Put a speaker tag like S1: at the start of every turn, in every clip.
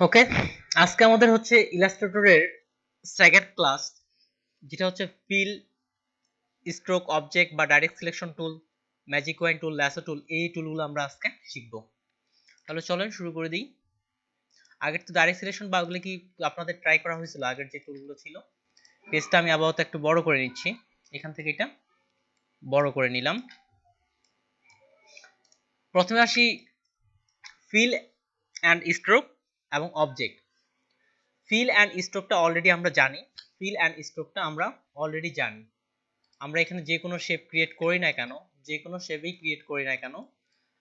S1: ওকে, আজকে আমাদের হচ্ছে ইলাস্ট্রেটরের সেকেন্ড ক্লাস, যেটা হচ্ছে ফিল, স্ট্রোক, অবজেক্ট বা direct selection tool, magic wand tool, lasso tool, এই টুলগুলো আমরা আজকে শিখবো। তাহলে চলেন শুরু করে দিই। আগের তো ডাইরেক্ট সিলেকশন বা ওগুলো কি আপনাদের ট্রাই করা হয়েছিল? আগের যে টুলগুলো ছিল, পেজটা আমি আপাতত একটু বড় করে নিচ্ছি। এখান থেকে এটা বড় করে নিলাম। প্রথমে আসি ফিল অ্যান্ড স্ট্রোক এবং অবজেক্ট। ফিল অ্যান্ড স্ট্রোকটা অলরেডি আমরা জানি। ফিল অ্যান্ড স্ট্রোকটা আমরা অলরেডি জানি। আমরা এখানে যে কোনো শেপ ক্রিয়েট করি না কেন, যে কোনো শেপই ক্রিয়েট করি না কেন,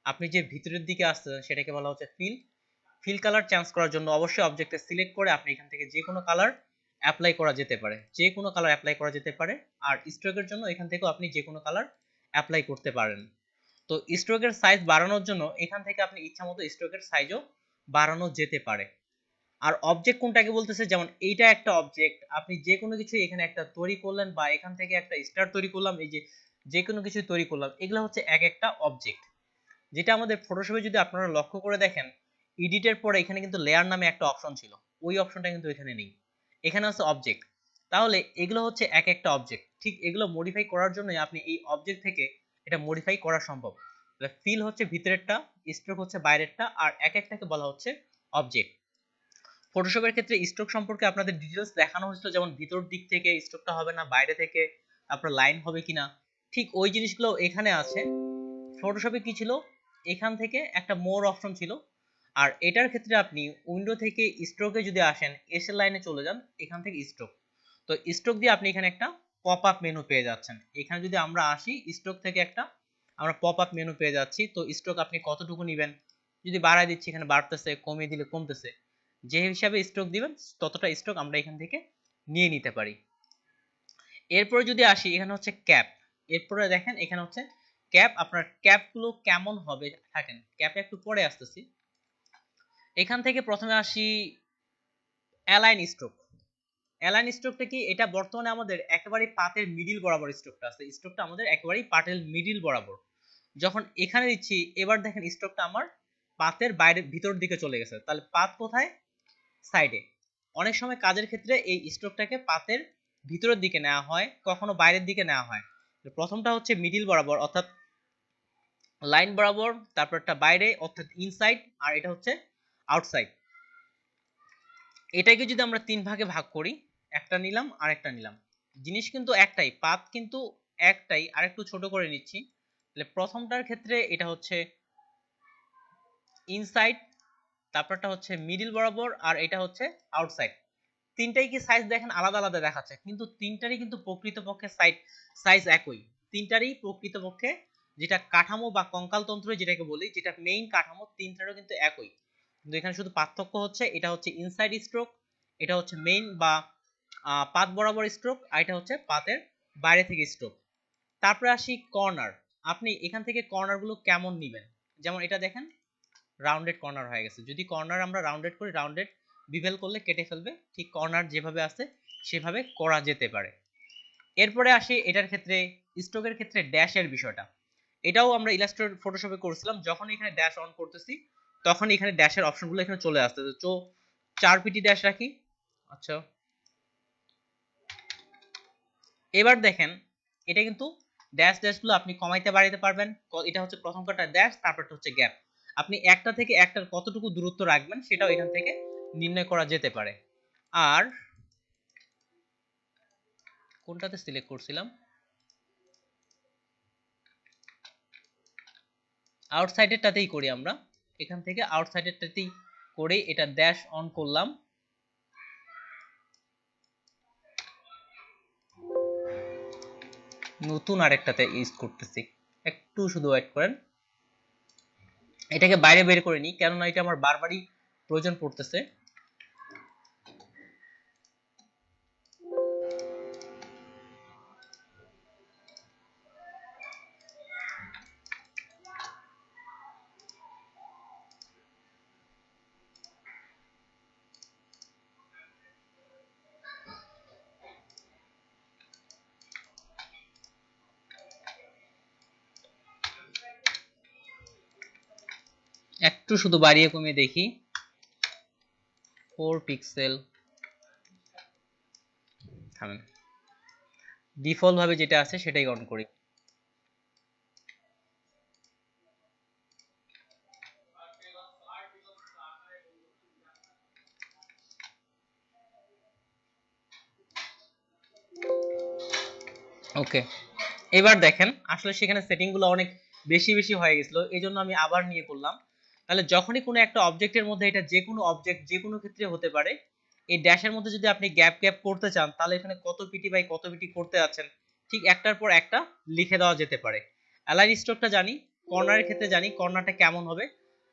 S1: আপনি যে ভিতরের দিকে আসতেছেন সেটাকে বলা হচ্ছে ফিল। ফিল কালার চেঞ্জ করার জন্য অবশ্যই অবজেক্টে সিলেক্ট করে আপনি এখান থেকে যে কোনো কালার অ্যাপ্লাই করা যেতে পারে, যে কোনো কালার অ্যাপ্লাই করা যেতে পারে। আর স্ট্রোকের জন্য এখান থেকেও আপনি যে কোনো কালার অ্যাপ্লাই করতে পারেন। তো স্ট্রোকের সাইজ বাড়ানোর জন্য এখান থেকে আপনি ইচ্ছামতো স্ট্রোকের সাইজও বাড়ানো যেতে পারে। আর অবজেক্ট কোনটাকে বলতেছে, যেমন এইটা একটা অবজেক্ট, আপনি যে কোনো কিছু এখানে একটা তৈরি করলেন বা এখান থেকে একটা স্টার তৈরি করলাম, এই যে যে কোনো কিছু তৈরি করলাম, এগুলো হচ্ছে এক একটা অবজেক্ট। যেটা আমাদের ফটোশপে যদি আপনারা লক্ষ্য করে দেখেন, এডিটের পরে এখানে কিন্তু লেয়ার নামে একটা অপশন ছিল, ওই অপশনটা কিন্তু এখানে নেই, এখানে হচ্ছে অবজেক্ট। তাহলে এগুলো হচ্ছে এক একটা অবজেক্ট। ঠিক এগুলো মডিফাই করার জন্যই আপনি এই অবজেক্ট থেকে এটা মডিফাই করা সম্ভব। ফিল হচ্ছে ভিতরেরটা, স্ট্রোক হচ্ছে বাইরেরটা, আর এক একটাকে বলা হচ্ছে অবজেক্ট। ফটোশপের ক্ষেত্রে স্ট্রোক সম্পর্কে আপনাদের ডিটেলস দেখানো হয়েছিল, যেমন ভিতর দিক থেকে স্ট্রোকটা হবে না, বাইরে থেকে আপনার লাইন হবে কিনা, ঠিক ওই জিনিসগুলো এখানে আছে। ফটোশপে কি ছিল, এখান থেকে একটা মোর অপশন ছিল। আর এটার ক্ষেত্রে আপনি উইন্ডো থেকে স্ট্রোকে যদি আসেন, এসে লাইনে চলে যান, এখান থেকে স্ট্রোক। তো স্ট্রোক দিয়ে আপনি এখানে একটা পপ আপ মেনু পেয়ে যাচ্ছেন। এখানে যদি আমরা আসি, স্ট্রোক থেকে একটা আমরা পপ আপ মেনু পেয়ে যাচ্ছি। তো স্ট্রোক আপনি কতটুকু নেবেন, যদি বাড়ায় দিচ্ছি এখানে বাড়তেছে, কমিয়ে দিলে কমতেছে, যে হিসাবে স্ট্রোক দিবেন ততটা স্ট্রোক আমরা এখান থেকে নিয়ে নিতে পারি। এরপরে যদি আসি, এখানে হচ্ছে ক্যাপ। এরপরে দেখেন এখানে হচ্ছে ক্যাপ। আপনার ক্যাপগুলো কেমন হবে থাকেন, ক্যাপে একটু পরে আসতেছি। এখান থেকে প্রথমে আসি অ্যালাইন স্ট্রোক। অ্যালাইন স্ট্রোকটা কি, এটা বর্তমানে আমাদের একেবারেই পাতের মিডিল বরাবর স্ট্রোকটা আছে। স্ট্রোকটা আমাদের একেবারেই পাতের মিডিল বরাবর। যখন এখানে দিচ্ছি, এবার দেখেন স্ট্রোকটা আমার পাতের বাইরে ভিতর দিকে চলে গেছে। তাহলে পাত কোথায়? সাইডে। অনেক সময় কাজের ক্ষেত্রে এই স্ট্রোকটাকে পাতের ভিতরের দিকে নেওয়া হয়, কখনো বাইরের দিকে নেওয়া হয়। প্রথমটা হচ্ছে মিডিল বরাবর অর্থাৎ লাইন বরাবর, তারপরটা বাইরে অর্থাৎ ইনসাইড, আর এটা হচ্ছে আউটসাইড। এটাকে যদি আমরা তিন ভাগে ভাগ করি, একটা নিলাম আর একটা নিলাম, জিনিস কিন্তু একটাই, পাত কিন্তু একটাই, আর একটু ছোট করে নিচ্ছি। তাহলে প্রথমটার ক্ষেত্রে এটা হচ্ছে ইনসাইড, তারপরটা হচ্ছে মিডিল বরাবর, আর এটা হচ্ছে আউটসাইড। তিনটাই কি সাইজ দেখেন আলাদা আলাদা দেখাচ্ছে, কিন্তু তিনটারই কিন্তু প্রকৃতপক্ষে সাইজ একই। তিনটারই প্রকৃতপক্ষে যেটা কাঠামো বা কঙ্কালতন্ত্র যেটাকে বলি, যেটা মেইন কাঠামো, তিনটারও কিন্তু একই। কিন্তু এখানে শুধু পার্থক্য হচ্ছে, এটা হচ্ছে ইনসাইড স্ট্রোক, এটা হচ্ছে মেইন বা পাত বরাবর স্ট্রোক, আর এটা হচ্ছে পাতের বাইরে থেকে স্ট্রোক। তারপরে আসি কর্নার। আপনি এখান থেকে কর্নার গুলো কেমন নিবেন, যেমন এটা দেখেন রাউন্ডেড কর্নার হয়ে গেছে। যদি কর্নার আমরা রাউন্ডেড করি, রাউন্ডেড বিভেল করলে কেটে ফেলবে, ঠিক কর্নার যেভাবে আছে সেভাবে করা যেতে পারে। এরপরে আসি এটার ক্ষেত্রে, স্ট্রোকের ক্ষেত্রে ড্যাশের বিষয়টা। এটাও আমরা ইলাস্ট্রেটর ফটোশপে করেছিলাম। যখন এখানে ড্যাশ অন করতেছি, তখন এখানে ড্যাশের অপশনগুলো এখানে চলে আসতেছে। তো 4 পিটি ড্যাশ রাখি। আচ্ছা, এবার দেখেন এটা কিন্তু ড্যাশ ড্যাশগুলো আপনি কমাইতে বাড়াইতে পারবেন। এটা হচ্ছে প্রথম কটা ড্যাশ, তারপরটা হচ্ছে গ্যাপ। আপনি একটা থেকে একটার কতটুকু দূরত্ব রাখবেন সেটাও এখান থেকে নির্ণয় করা যেতে পারে। আর কোনটাতে সিলেক্ট করছিলাম, আউটসাইডেরটাতেই করি আমরা। এখান থেকে আউটসাইডেরটাতেই করে এটা ড্যাশ অন করলাম। নতুন আরেকটাতে ইউজ করতেছি, একটু শুধু ওয়েট করেন। এটাকে বাইরে বের করে নিই, কেননা এটা আমার বারবারই প্রয়োজন পড়তেছে। একটু শুধু বাড়িয়ে কমিয়ে দেখি। 4 পিক্সেল, থামেন, ডিফল্ট ভাবে যেটা আছে সেটাই অন করি। ওকে, এবার দেখেন আসলে সেখানে সেটিং গুলো অনেক বেশি বেশি হয়ে গেছিল, এই জন্য আমি আবার নিয়ে করলাম। তাহলে যখনই কোনো একটা অবজেক্টের মধ্যে, এটা যে কোনো অবজেক্ট যে কোনো ক্ষেত্রে হতে পারে, এই ড্যাশের মধ্যে যদি আপনি গ্যাপ গ্যাপ করতে চান তাহলে এখানে কত পিটি বাই কত পিটি করতে যাচ্ছেন ঠিক একটার পর একটা লিখে দেওয়া যেতে পারে। অ্যালাইন স্ট্রোকটা জানি, কর্নারের ক্ষেত্রে জানি কর্নারটা কেমন হবে,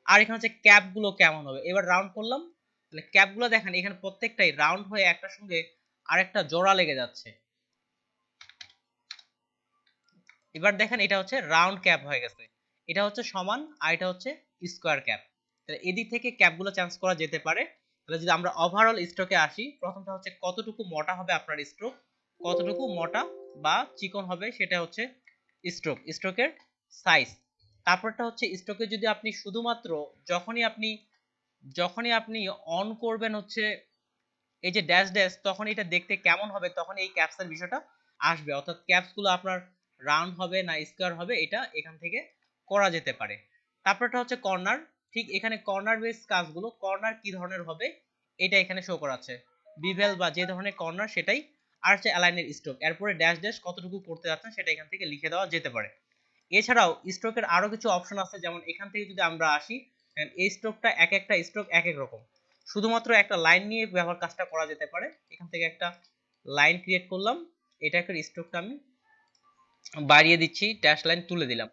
S1: আর এখানে হচ্ছে ক্যাপ গুলো কেমন হবে। এবার রাউন্ড করলাম, তাহলে ক্যাপ গুলো দেখেন এখানে প্রত্যেকটাই রাউন্ড হয়ে একটার সঙ্গে আরেকটা জোড়া লেগে যাচ্ছে। এবার দেখেন এটা হচ্ছে রাউন্ড ক্যাপ হয়ে গেছে, এটা হচ্ছে সমান, আর এটা হচ্ছে স্কোয়ার ক্যাপ। তাহলে এদিক থেকে ক্যাপগুলো চেঞ্জ করা যেতে পারে। তাহলে যদি আমরা ওভারঅল স্ট্রোকে আসি, প্রথমটা হচ্ছে কতটুকু মোটা হবে আপনার স্ট্রোক, কতটুকু মোটা বা চিকন হবে সেটা হচ্ছে স্ট্রোকের সাইজ। তারপরটা হচ্ছে স্ট্রোকে যদি আপনি শুধুমাত্র যখনই আপনি অন করবেন হচ্ছে এই যে ড্যাশ ড্যাশ, তখন এটা দেখতে কেমন হবে, তখন এই ক্যাপসের বিষয়টা আসবে, অর্থাৎ ক্যাপস গুলো আপনার রাউন্ড হবে না স্কয়ার হবে, এটা এখান থেকে করা যেতে পারে। তারপরটা হচ্ছে কর্নার, ঠিক এখানে কর্নার বেস কাজগুলো, কর্নার কি ধরনের হবে এটা এখানে শো করাচ্ছে, বিভেল বা যে ধরনের কর্নার সেটাই, আর হচ্ছে অ্যালাইনের স্ট্রোক, এরপরে ড্যাশ ড্যাশ কতটুকু করতে যাচ্ছেন সেটা এখান থেকে লিখে দেওয়া যেতে পারে। এছাড়াও স্ট্রোকের আরো কিছু অপশন আছে, যেমন এখান থেকে যদি আমরা আসি, এই স্ট্রোকটা এক একটা স্ট্রোক এক এক রকম, শুধুমাত্র একটা লাইন নিয়ে ব্যবহার কাজটা করা যেতে পারে। এখান থেকে একটা লাইন ক্রিয়েট করলাম, এটা একটা স্ট্রোকটা আমি বাড়িয়ে দিচ্ছি, ড্যাশ লাইন তুলে দিলাম।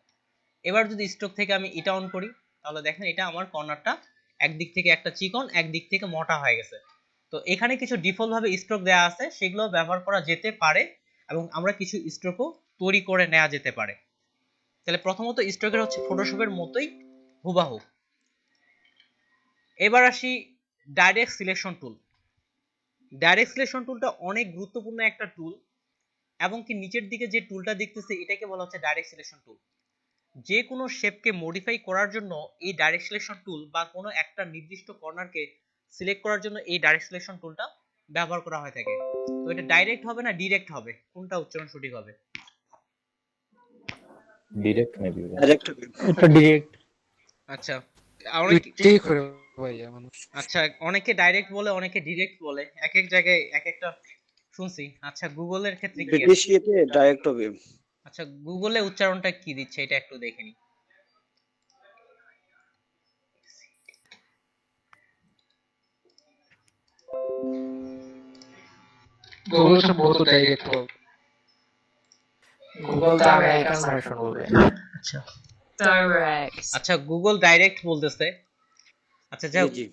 S1: এবার যদি স্ট্রোক থেকে আমি এটা অন করি, তাহলে দেখেন এটা আমার কর্নারটা একদিক থেকে একটা চিকন, একদিক থেকে মোটা হয়ে গেছে। তো এখানে কিছু ডিফল্ট ভাবে স্ট্রোক দেওয়া আছে, সেগুলো ব্যবহার করা যেতে পারে এবং আমরা কিছু স্ট্রোকও তৈরি করে নেওয়া যেতে পারে। তাহলে প্রথমত স্ট্রোকের হচ্ছে ফটোশপের মতোই হুবাহু। এবার আসি ডাইরেক্ট সিলেকশন টুল। ডাইরেক্ট সিলেকশন টুলটা অনেক গুরুত্বপূর্ণ একটা টুল, এবং কি নিচের দিকে যে টুলটা দেখতেছে এটাকে বলা হচ্ছে ডাইরেক্ট সিলেকশন টুল। যে কোনো শেপকে মডিফাই করার জন্য এই ডাইরেক্ট সিলেকশন টুল, বা কোনো একটা নির্দিষ্ট কর্নারকে সিলেক্ট করার জন্য এই ডাইরেক্ট সিলেকশন টুলটা ব্যবহার করা হয়ে থাকে। তো এটা ডাইরেক্ট হবে না ডিরেক্ট হবে, কোনটা উচ্চারণ সঠিক হবে?
S2: ডিরেক্ট মেবি,
S3: ডাইরেক্ট
S4: এটা ডিরেক্ট।
S1: আচ্ছা,
S4: দুইটাই করে ভাইয়া মানুষ।
S1: আচ্ছা, অনেকে ডাইরেক্ট বলে অনেকে ডিরেক্ট বলে, এক এক জায়গায় এক একটা শুনছি। আচ্ছা, গুগলের ক্ষেত্রে কি
S3: ব্রিটিশ ইয়েতে ডাইরেক্ট হবে।
S1: আচ্ছা, গুগলে উচ্চারণটা কি দিচ্ছে এটা একটু দেখে নি।
S4: গুগল সম্ভবত ডাইরেক্ট বলবে।
S5: গুগল তো আমেরিকান ভার্সন বলবে।
S1: আচ্ছা
S5: ডাইরেক্ট।
S1: আচ্ছা, গুগল ডাইরেক্ট বলতেছে। আচ্ছা যাই হোক,
S3: জি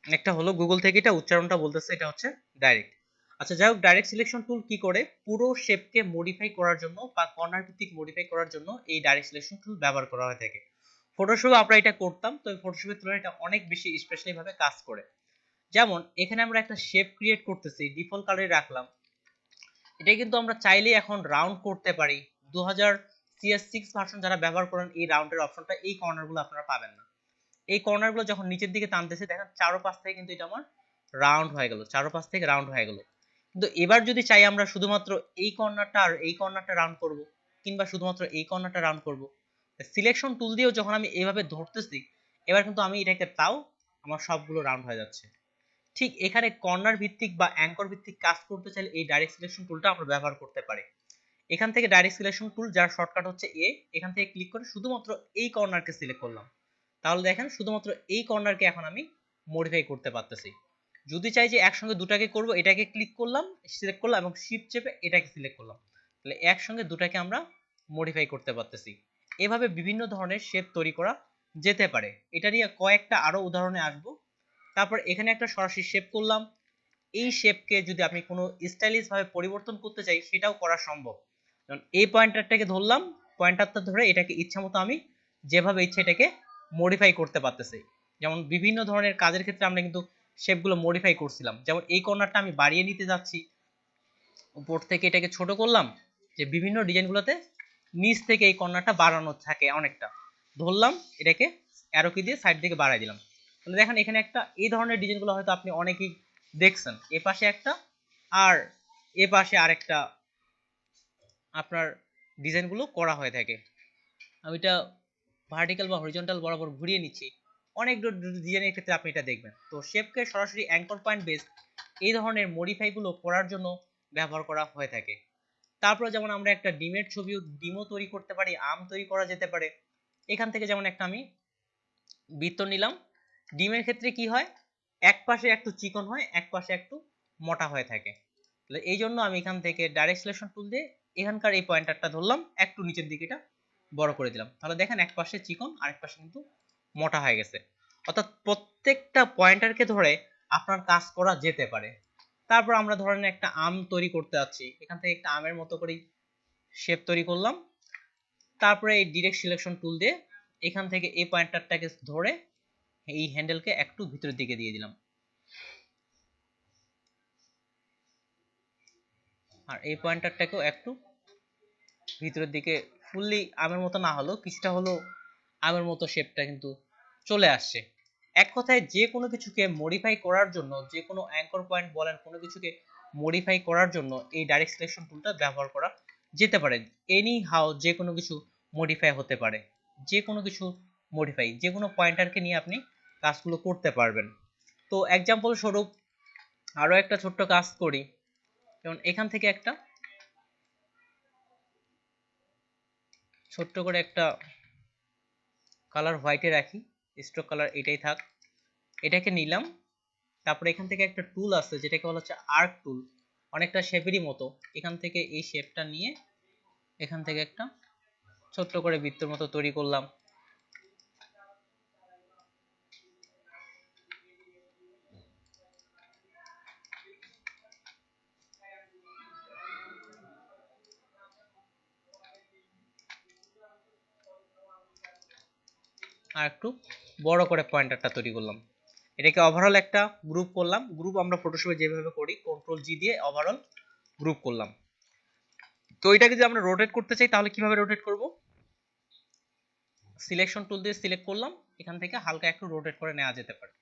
S1: একটা হলো গুগল থেকে এটা উচ্চারণটা বলতেছে, এটা হচ্ছে ডাইরেক্ট। আচ্ছা যাই হোক, ডাইরেক্ট সিলেকশন টুল কি করে, পুরো শেপকে মডিফাই করার জন্য বা কর্নার ভিত্তিক মডিফাই করার জন্য এই ডাইরেক্ট সিলেকশন টুল ব্যবহার করা হয়ে থাকে। ফটোশপে আমরা এটা করতাম, তো ফটোশপের তুলনায় এটা অনেক বেশি স্পেশালি ভাবে কাজ করে। যেমন এখানে আমরা একটা শেপ ক্রিয়েট করতেছি, ডিফল্ট কালারে রাখলাম, এটা কিন্তু আমরা চাইলেই এখন রাউন্ড করতে পারি। 2000 CS6 ভার্সন যারা ব্যবহার করেন এই রাউন্ডের অপশনটা, এই কর্নারগুলো আপনারা পাবেন না। এই কর্নারগুলো যখন নিচের দিকে টানতেছে দেখেন চারোপাশ থেকে কিন্তু এটা আমার রাউন্ড হয়ে গেল, চারোপাশ থেকে রাউন্ড হয়ে গেল। কিন্তু এবার যদি চাই আমরা শুধুমাত্র এই কর্নারটা আর এই কর্নারটা রাউন্ড করব, কিংবা শুধুমাত্র এই কর্নারটা রাউন্ড করব, সিলেকশন টুল দিয়েও যখন আমি এইভাবে ধরতেছি, এবার কিন্তু আমি এটাকে তাও আমার সবগুলো রাউন্ড হয়ে যাচ্ছে। ঠিক এখানে কর্নার ভিত্তিক বা অ্যাঙ্কর ভিত্তিক কাজ করতে চাইলে এই ডাইরেক্ট সিলেকশন টুলটা আমরা ব্যবহার করতে পারি। এখান থেকে ডাইরেক্ট সিলেকশন টুল যার শর্টকাট হচ্ছে এ, এখান থেকে ক্লিক করে শুধুমাত্র এই কর্নারকে সিলেক্ট করলাম, তাহলে দেখেন শুধুমাত্র এই কর্নারকে এখন আমি মডিফাই করতে পারতেছি। যদি চাই যে একসঙ্গে দুটাকে করব, এটাকে ক্লিক করলাম, সিলেক্ট করলাম এবং শিফট চেপে এটাকে সিলেক্ট করলাম, তাহলে একসঙ্গে দুটাকে আমরা মডিফাই করতে পারতেছি। এভাবে বিভিন্ন ধরনের শেপ তৈরি করা যেতে পারে। এটা নিয়ে কয়েকটা আরো উদাহরণে আসবো। তারপর এখানে একটা সরাসরি শেপ করলাম, এই শেপকে যদি আমি কোনো স্টাইলিশ ভাবে পরিবর্তন করতে চাই সেটাও করা সম্ভব। কারণ এই পয়েন্টারটাকে ধরলাম, পয়েন্টারটা ধরে এটাকে ইচ্ছামতো আমি যেভাবে ইচ্ছে এটাকে মডিফাই করতে পারতেছি। যেমন বিভিন্ন ধরনের কাজের ক্ষেত্রে আমরা কিন্তু শেপগুলো মডিফাই করছিলাম, যেমন এই কর্নারটা আমি বাড়িয়ে নিতে যাচ্ছি, উপর থেকে এটাকে ছোট করলাম, যে বিভিন্ন ডিজাইনগুলোতে নিচ থেকে এই কর্নারটা বাড়ানো থাকে অনেকটা, ধরলাম এটাকে অ্যারো কি দিয়ে সাইড দিকে বাড়াই দিলাম, তাহলে দেখেন এখানে একটা এই ধরনের ডিজাইনগুলো হয়তো আপনি অনেকেই দেখছেন, এ পাশে একটা আর এ পাশে আরেকটা আপনার ডিজাইনগুলো করা হয়ে থাকে। আমি এটা ভার্টিক্যাল বা হরিজন্টাল বরাবর ঘুরিয়ে নিচ্ছি, অনেক ডিজাইনের ক্ষেত্রে আপনি এটা দেখবেন। তো শেপকে সরাসরি অ্যাঙ্কর পয়েন্ট বেস এই ধরনের মডিফাইগুলো করার জন্য ব্যবহার করা হয়ে থাকে। তারপরে যেমন আমরা একটা ডিমের ছবিও ডিমও তৈরি করতে পারি, আম তৈরি করা যেতে পারে। এখান থেকে যেমন একটা আমি বৃত্ত নিলাম, ডিমের ক্ষেত্রে কি হয়, এক পাশে একটু চিকন হয়, এক পাশে একটু মোটা হয়ে থাকে। তাহলে এই জন্য আমি এখান থেকে ডাইরেক্ট সিলেকশন টুল দিয়ে এখানকার এই পয়েন্টারটা ধরলাম, একটু নিচের দিকে এটা বড় করে দিলাম, তাহলে দেখেন এক পাশে চিকন আর এক পাশে কিন্তু মোটা হয়ে গেছে। অর্থাৎ প্রত্যেকটা পয়েন্টারকে ধরে আপনার কাজ করা যেতে পারে। তারপর আমরা ধরেন একটা আম তৈরি করতে যাচ্ছি, এখান থেকে একটা আমের মতো করে শেপ তৈরি করলাম, তারপরে এই ডিরেক্ট সিলেকশন টুল দিয়ে এখান থেকে এই পয়েন্টারটাকে ধরে এই হ্যান্ডেলকে একটু ভিতরের দিকে দিয়ে দিলাম, আর এই পয়েন্টারটাকেও একটু ভিতরের দিকে, ফুললি আমের মতো না হলেও কিছুটা হলেও আমের মতো শেপটা কিন্তু চলে আসছে। এক কথায় যে কোনো কিছুকে মডিফাই করার জন্য, যে কোনো অ্যাঙ্কর পয়েন্ট বলেন, কোনো কিছুকে মডিফাই করার জন্য এই ডাইরেক্ট সিলেকশন টুলটা ব্যবহার করা যেতে পারে। এনি হাউ যে কোনো কিছু মডিফাই হতে পারে, যে কোনো কিছু মডিফাই, যে কোনো পয়েন্টারকে নিয়ে আপনি কাজগুলো করতে পারবেন। তো এক্সাম্পল স্বরূপ আরো একটা ছোট্ট কাজ করি, যেমন এখান থেকে একটা ছোট্ট করে একটা কালার হোয়াইটে রাখি, স্ট্রোক কালার এটাই থাক, এটাকে নিলাম। তারপরে এখান থেকে একটা টুল আছে যেটাকে বলা হচ্ছে আর্ক টুল, অনেকটা শেপেরই মতো। এখান থেকে এই শেপটা নিয়ে এখান থেকে একটা ছোট্ট করে বৃত্তের মতো তৈরি করলাম। আর একটু বড় করে পয়েন্টারটা তৈরি করলাম, এটাকে ওভারঅল একটা গ্রুপ করলাম। গ্রুপ আমরা ফটোশপে যেভাবে করি, কন্ট্রোল জি দিয়ে ওভারঅল গ্রুপ করলাম। তো এটাকে যদি আমরা রোটেট করতে চাই তাহলে কিভাবে রোটেট করব, সিলেকশন টুল দিয়ে সিলেক্ট করলাম, এখান থেকে হালকা একটু রোটেট করে নেওয়া যেতে পারে।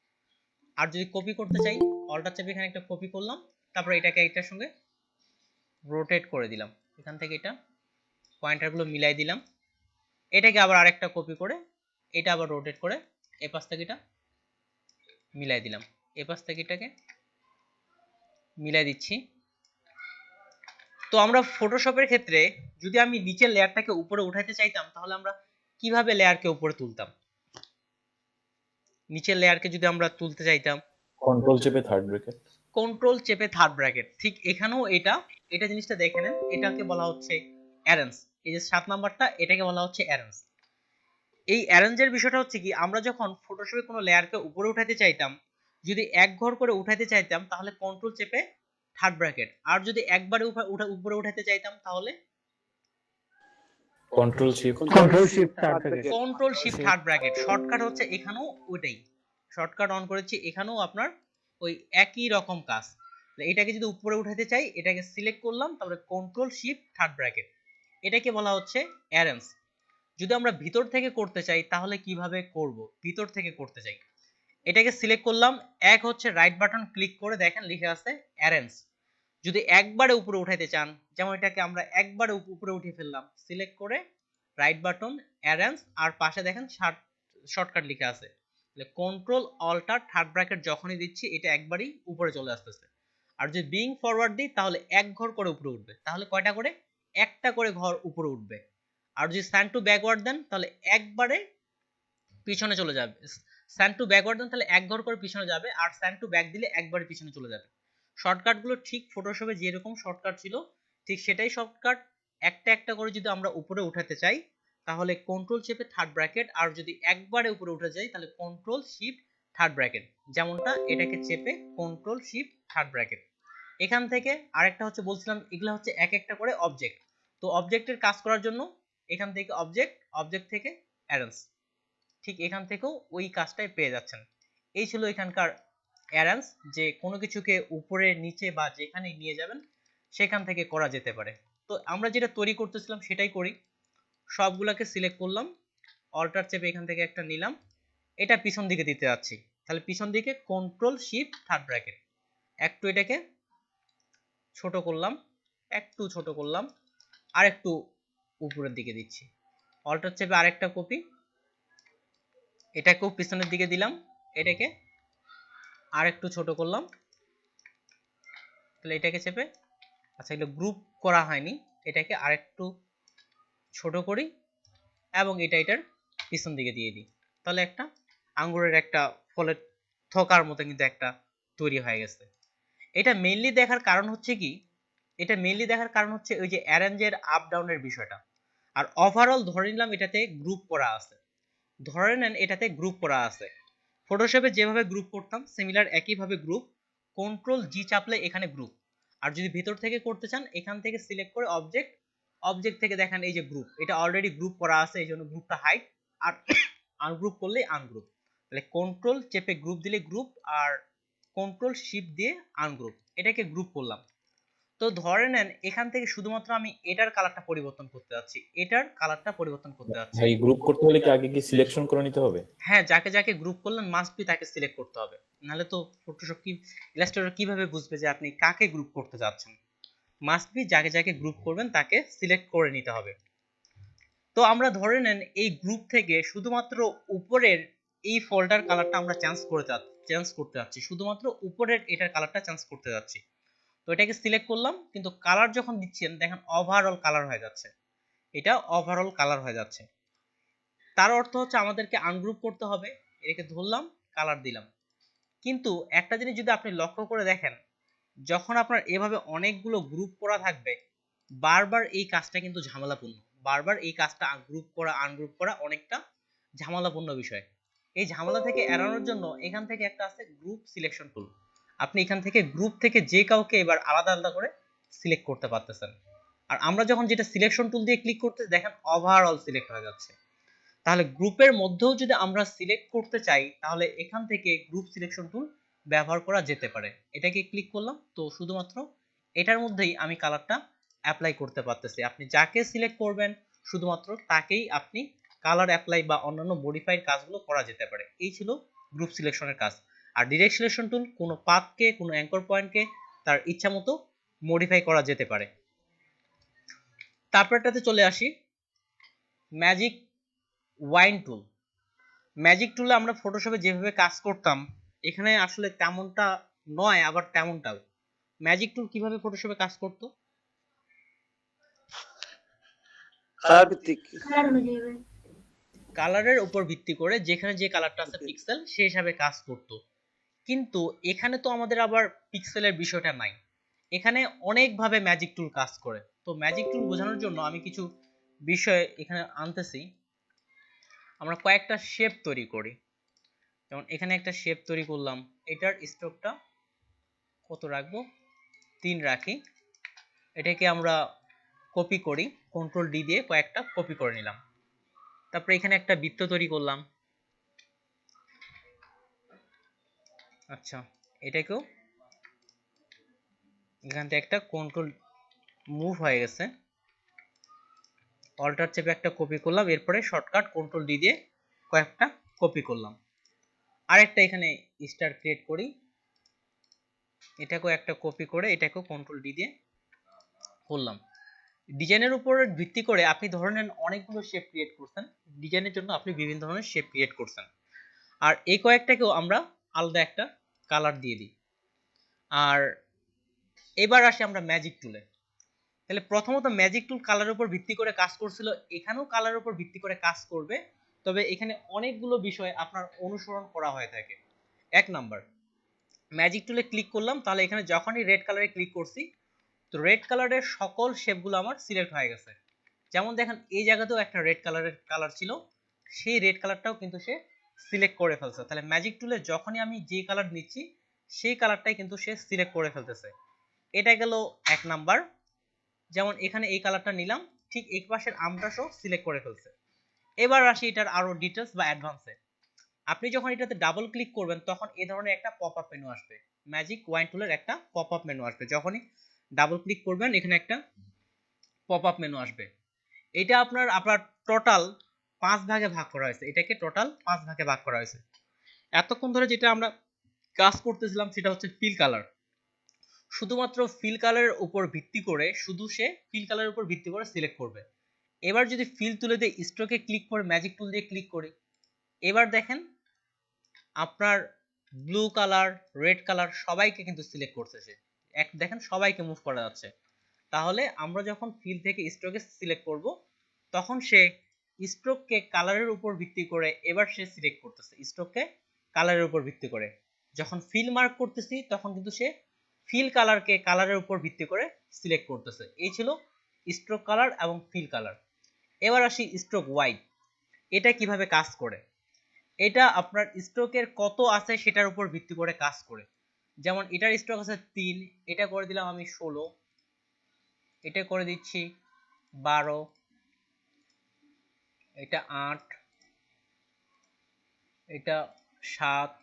S1: আর যদি কপি করতে চাই, অল্টার চেপে এখানে একটা কপি করলাম, তারপরে এটাকে এটার সঙ্গে রোটেট করে দিলাম, এখান থেকে এটা পয়েন্টারগুলো মিলাই দিলাম, এটাকে আবার আরেকটা কপি করে এটা আবার রোটেট করে এ পাশ থেকে এটা মিলাই দিলাম, এ পাশ থেকে এটাকে মিলাই দিচ্ছি। তো আমরা ফটোশপের ক্ষেত্রে যদি আমি নিচের লেয়ারটাকে উপরে উঠাতে চাইতাম তাহলে আমরা কিভাবে লেয়ারকে উপরে তুলতাম, নিচের লেয়ারকে যদি আমরা তুলতে চাইতাম,
S2: কন্ট্রোল চেপে থার্ড ব্র্যাকেট।
S1: কন্ট্রোল চেপে থার্ড ব্র্যাকেট, ঠিক এখানেও এটা এটা জিনিসটা দেখে নেন, এটাকে বলা হচ্ছে অ্যারেঞ্জ। এই যে 7 নাম্বারটা, এটাকে বলা হচ্ছে অ্যারেঞ্জ। এই অ্যারেঞ্জের বিষয়টা হচ্ছে কি, আমরা যখন ফটোশপে কোনো লেয়ারকে উপরে উঠাতে চাইতাম, যদি এক ঘর করে উঠাতে চাইতাম তাহলে কন্ট্রোল চেপে থার্ড ব্র্যাকেট, আর যদি একবারে উপরে উঠাতে চাইতাম তাহলে
S2: control shift
S1: control shift third bracket. Shortcut হচ্ছে এখানেও ওইটাই, শর্টকাট অন করেছি, এখানেও আপনার ওই একই রকম কাজ। এটাকে যদি উপরে উঠাতে চাই, এটাকে সিলেক্ট করলাম, তারপরে কন্ট্রোল শিফট থার্ড ব্র্যাকেট, এটাকে বলা হচ্ছে অ্যারেঞ্জ। যদি আমরা ভিতর থেকে করতে চাই তাহলে কিভাবে করব, ভিতর থেকে করতে চাই, এটাকে সিলেক্ট করলাম, এক হচ্ছে রাইট বাটন ক্লিক করে দেখেন লিখে আছে অ্যারেঞ্জ। যদি একবারে উপরে উঠাইতে চান, যেমন এটাকে আমরা একবারে উপরে উঠিয়ে ফেললাম, সিলেক্ট করে রাইট বাটন অ্যারেঞ্জ, আর পাশে দেখেন শর্টকাট লিখা আছে, কন্ট্রোল অল্টার থার্ড ব্র্যাকেট যখনই দিচ্ছি এটা একবারই উপরে চলে আসতেছে। আর যদি বিং ফরওয়ার্ড দিই তাহলে এক ঘর করে উপরে উঠবে, তাহলে কয়টা করে, একটা করে ঘর উপরে উঠবে। আর যদি স্যান্ড টু ব্যাকওয়ার্ড দেন তাহলে একবারে পিছনে চলে যাবে, স্যান্ড টু ব্যাকওয়ার্ড দেন তাহলে এক ঘর করে পিছনে যাবে, আর স্যান্ড টু ব্যাক দিলে একবারে পিছনে চলে যাবে। শর্টকাটগুলো ঠিক ফটোশপে যেরকম শর্টকাট ছিল ঠিক সেটাই শর্টকাট, একটা একটা করে যদি আমরা উপরে উঠাতে চাই তাহলে কন্ট্রোল চেপে থার্ড ব্র্যাকেট, আর যদি একবারে উপরে উঠে যাই তাহলে কন্ট্রোল শিফট থার্ড ব্র্যাকেট, যেমনটা এটাকে চেপে কন্ট্রোল শিফট থার্ড ব্র্যাকেট। এখান থেকে আরেকটা হচ্ছে বলছিলাম, এগুলো হচ্ছে এক একটা করে অবজেক্ট। তো অবজেক্টের কাজ করার জন্য এখান থেকে অবজেক্ট থেকে অ্যারেঞ্জ, ঠিক এখান থেকেও ওই কাজটাই পেয়ে যাচ্ছেন। এই ছিল এখানকার অ্যারেঞ্জ, যে কোনো কিছুকে উপরে নিচে বা যেখানে নিয়ে যাবেন সেখান থেকে করা যেতে পারে। তো আমরা যেটা তৈরি করতেছিলাম সেটাই করি, সবগুলোকে সিলেক্ট করলাম, অল্টার চেপে এখান থেকে একটা নিলাম, এটা পিছন দিকে দিতে যাচ্ছি, তাহলে পিছন দিকে কন্ট্রোল শিফট থার্ড ব্র্যাকেট, একটু এটাকে ছোট করলাম, একটু ছোট করলাম, আর একটু উপরের দিকে দিচ্ছি, অল্টার চেপে আরেকটা কপি, এটাকেও পিছনের দিকে দিলাম, এটাকে আর একটু ছোট করলাম, তাহলে এটাকে চেপে, আচ্ছা এগুলো গ্রুপ করা হয়নি, এটাকে আরেকটু ছোট করি এবং এটার পিছন দিকে দিয়ে দিই, তাহলে একটা আঙ্গুরের একটা ফলের থকার মতো কিন্তু একটা তৈরি হয়ে গেছে। এটা মেইনলি দেখার কারণ হচ্ছে কি, এটা মেইনলি দেখার কারণ হচ্ছে ওই যে অ্যারেঞ্জের আপ ডাউনের বিষয়টা। আর ওভারঅল ধরে নিলাম এটাতে গ্রুপ করা আছে, ধরে নেন এটাতে গ্রুপ করা আছে, ফটোশপে যেভাবে গ্রুপ করতাম সিমিলার একইভাবে গ্রুপ, কন্ট্রোল জি চাপলে এখানে গ্রুপ। আর যদি ভিতর থেকে করতে চান এখান থেকে সিলেক্ট করে অবজেক্ট, অবজেক্ট থেকে দেখেন এই যে গ্রুপ, এটা অলরেডি গ্রুপ করা আছে, এই জন্য গ্রুপটা হাইড, আর আনগ্রুপ করলেই আনগ্রুপ। তাহলে কন্ট্রোল চেপে গ্রুপ দিলে গ্রুপ, আর কন্ট্রোল শিফট দিয়ে আনগ্রুপ, এটাকে গ্রুপ করলাম। তো ধরে নেন এখান থেকে শুধুমাত্র আমি এটার কালারটা পরিবর্তন করতে যাচ্ছি, এটার কালারটা পরিবর্তন করতে যাচ্ছি।
S2: ভাই গ্রুপ করতে হলে কি আগে কি সিলেকশন করে নিতে হবে?
S1: হ্যাঁ, যাকে যাকে গ্রুপ করলেন মাস্ট বি তাকে সিলেক্ট করতে হবে, নাহলে তো ফটোশপ কি ইলাস্ট্রেটর কিভাবে বুঝবে যে আপনি কাকে গ্রুপ করতে যাচ্ছেন? মাস্ট বি যাকে যাকে গ্রুপ করবেন তাকে সিলেক্ট করে নিতে হবে। তো আমরা ধরে নেন এই গ্রুপ থেকে শুধুমাত্র উপরের এই ফোল্ডার কালারটা আমরা চেঞ্জ করতে যাচ্ছি, শুধুমাত্র উপরের এটার কালারটা চেঞ্জ করতে যাচ্ছি। তো এটাকে সিলেক্ট করলাম, কিন্তু কালার যখন দিচ্ছেন দেখেন ওভারঅল কালার হয়ে যাচ্ছে, এটা ওভারঅল কালার হয়ে যাচ্ছে। তার অর্থ হচ্ছে আমাদেরকে আনগ্রুপ করতে হবে, এটাকে ধরলাম, কালার দিলাম। কিন্তু একটা জিনিস যদি আপনি লক্ষ্য করে দেখেন, যখন আপনার এভাবে অনেকগুলো গ্রুপ করা থাকবে বারবার এই কাজটা কিন্তু ঝামেলাপূর্ণ, বারবার এই কাজটা গ্রুপ করা আনগ্রুপ করা অনেকটা ঝামেলাপূর্ণ বিষয়। এই ঝামেলা থেকে এড়ানোর জন্য এখান থেকে একটা আছে গ্রুপ সিলেকশন টুল, আপনি এখান থেকে গ্রুপ থেকে যে কাউকে এবার আলাদা আলাদা করে সিলেক্ট করতে পারতেছেন। আর আমরা যখন যেটা সিলেকশন টুল দিয়ে ক্লিক করতে দেখেন ওভারঅল সিলেক্ট হয়ে যাচ্ছে। তাহলে গ্রুপের মধ্যেও যদি আমরা সিলেক্ট করতে চাই তাহলে এখান থেকে গ্রুপ সিলেকশন টুল ব্যবহার করা যেতে পারে। এটাকে ক্লিক করলাম, তো শুধুমাত্র এটার মধ্যেই আমি কালারটা অ্যাপ্লাই করতে পারতেছি। আপনি যাকে সিলেক্ট করবেন শুধুমাত্র তাকেই আপনি কালার অ্যাপ্লাই বা অন্যান্য মডিফাইড কাজগুলো করা যেতে পারে। এই ছিল গ্রুপ সিলেকশনের কাজ। আর ডিরেক্ট সিলেকশন টুল কোনো পাথকে, কোনো অ্যাঙ্কর পয়েন্টকে তার ইচ্ছা মতো মডিফাই করা যেতে পারে। তারপরটাতে চলে আসি ম্যাজিক ওয়াইন টুল। ম্যাজিক টুলে আমরা ফটোশপে যেভাবে কাজ করতাম এখানে আসলে তেমনটা নয়, আবার তেমনটাও। ম্যাজিক টুল কিভাবে ফটোশপে কাজ করতো? কালারের উপর ভিত্তি করে যেখানে যে কালারটা আছে পিক্সেল সেই হিসাবে কাজ করতো। কিন্তু এখানে তো আমাদের আবার পিক্সেলের বিষয়টা নাই, এখানে অনেকভাবে ম্যাজিক টুল কাজ করে। তো ম্যাজিক টুল বোঝানোর জন্য আমি কিছু বিষয় এখানে আনতেছি। আমরা কয়েকটা শেপ তৈরি করি, যেমন এখানে একটা শেপ তৈরি করলাম, এটার স্ট্রোকটা কত রাখবো, 3 রাখি। এটাকে আমরা কপি করি, কন্ট্রোল ডি দিয়ে কয়েকটা কপি করে নিলাম। তারপরে এখানে একটা বৃত্ত তৈরি করলাম, আচ্ছা এটাকেও এখান থেকে একটা কন্ট্রোল মুভ হয়ে গেছে, অল্টার চেপে একটা কপি করলাম, এরপরে শর্টকাট কন্ট্রোল ডি দিয়ে কয়েকটা কপি করলাম। আরেকটা এখানে স্টার ক্রিয়েট করি, এটাকেও একটা কপি করে এটাকেও কন্ট্রোল ডি দিয়ে করলাম। ডিজাইনের উপর ভিত্তি করে আপনি ধরে নেন অনেকগুলো শেপ ক্রিয়েট করছেন, ডিজাইনের জন্য আপনি বিভিন্ন ধরনের শেপ ক্রিয়েট করছেন, আর এই কয়েকটাকেও আমরা আলাদা একটা কালার দিয়ে দিই। আর এবার আসি আমরা ম্যাজিক টুলে। তাহলে প্রথমত ম্যাজিক টুল কালারের উপর ভিত্তি করে কাজ করছিল, এখানেও কালারের উপর ভিত্তি করে কাজ করবে, তবে এখানে অনেকগুলো বিষয় আপনার অনুসরণ করা হয়ে থাকে। 1 নাম্বার, ম্যাজিক টুলে ক্লিক করলাম, তাহলে এখানে যখনই রেড কালারে ক্লিক করছি তো রেড কালারের সকল শেপগুলো আমার সিলেক্ট হয়ে গেছে। যেমন দেখেন এই জায়গাতেও একটা রেড কালারের কালার ছিল, সেই রেড কালারটাও কিন্তু সে সিলেক্ট করে ফেলছে। তাহলে ম্যাজিক টুলে যখনই আমি যে কালার নিচ্ছি সেই কালারটাই কিন্তু সে সিলেক্ট করে ফেলতেছে। এটা গেল 1 নাম্বার। যেমন এখানে এই কালারটা নিলাম, ঠিক এই পাশের আমটাও সিলেক্ট করে ফেলছে। এবার আসি এটার আরো ডিটেলস বা অ্যাডভান্সে। আপনি যখন এটাতে ডাবল ক্লিক করবেন তখন এই ধরনের একটা পপআপ মেনু আসবে, ম্যাজিক ওয়াইন টুলের একটা পপআপ মেনু আসবে। যখনই ডাবল ক্লিক করবেন এখানে একটা পপআপ মেনু আসবে। এটা আপনার টোটাল 5 ভাগে ভাগ করা হয়েছে, এটাকে টোটাল 5 ভাগে ভাগ করা হয়েছে। এতক্ষণ ধরে যেটা আমরা কাজ করতেছিলাম সেটা হচ্ছে ফিল কালার। শুধুমাত্র ফিল কালারের উপর ভিত্তি করে শুধু সে ফিল কালারের উপর ভিত্তি করে সিলেক্ট করবে। এবার যদি ফিল তুলে দিয়ে স্ট্রোকে ক্লিক করে ম্যাজিক টুল দিয়ে ক্লিক করি, এবার দেখেন আপনার ব্লু কালার, রেড কালার সবাইকে কিন্তু সিলেক্ট করতেছে। দেখেন সবাইকে মুভ করা যাচ্ছে। তাহলে আমরা যখন ফিল থেকে স্ট্রোকে সিলেক্ট করব তখন সে স্ট্রোককে কালারের উপর ভিত্তি করে এবার সে সিলেক্ট করতেছে, স্ট্রোককে কালারের উপর ভিত্তি করে। যখন ফিল মার্ক করতেছি তখন কিন্তু সে ফিল কালারকে কালারের উপর ভিত্তি করে সিলেক্ট করতেছে। এই ছিল স্ট্রোক কালার এবং ফিল কালার। এবার আসি স্ট্রোক ওয়াইড। এটা কিভাবে কাজ করে? এটা আপনার স্ট্রোকের কত আছে সেটার উপর ভিত্তি করে কাজ করে। যেমন এটার স্ট্রোক আছে 3, এটা করে দিলাম আমি 16, এটা করে দিচ্ছি 12, এটা 8, এটা 7,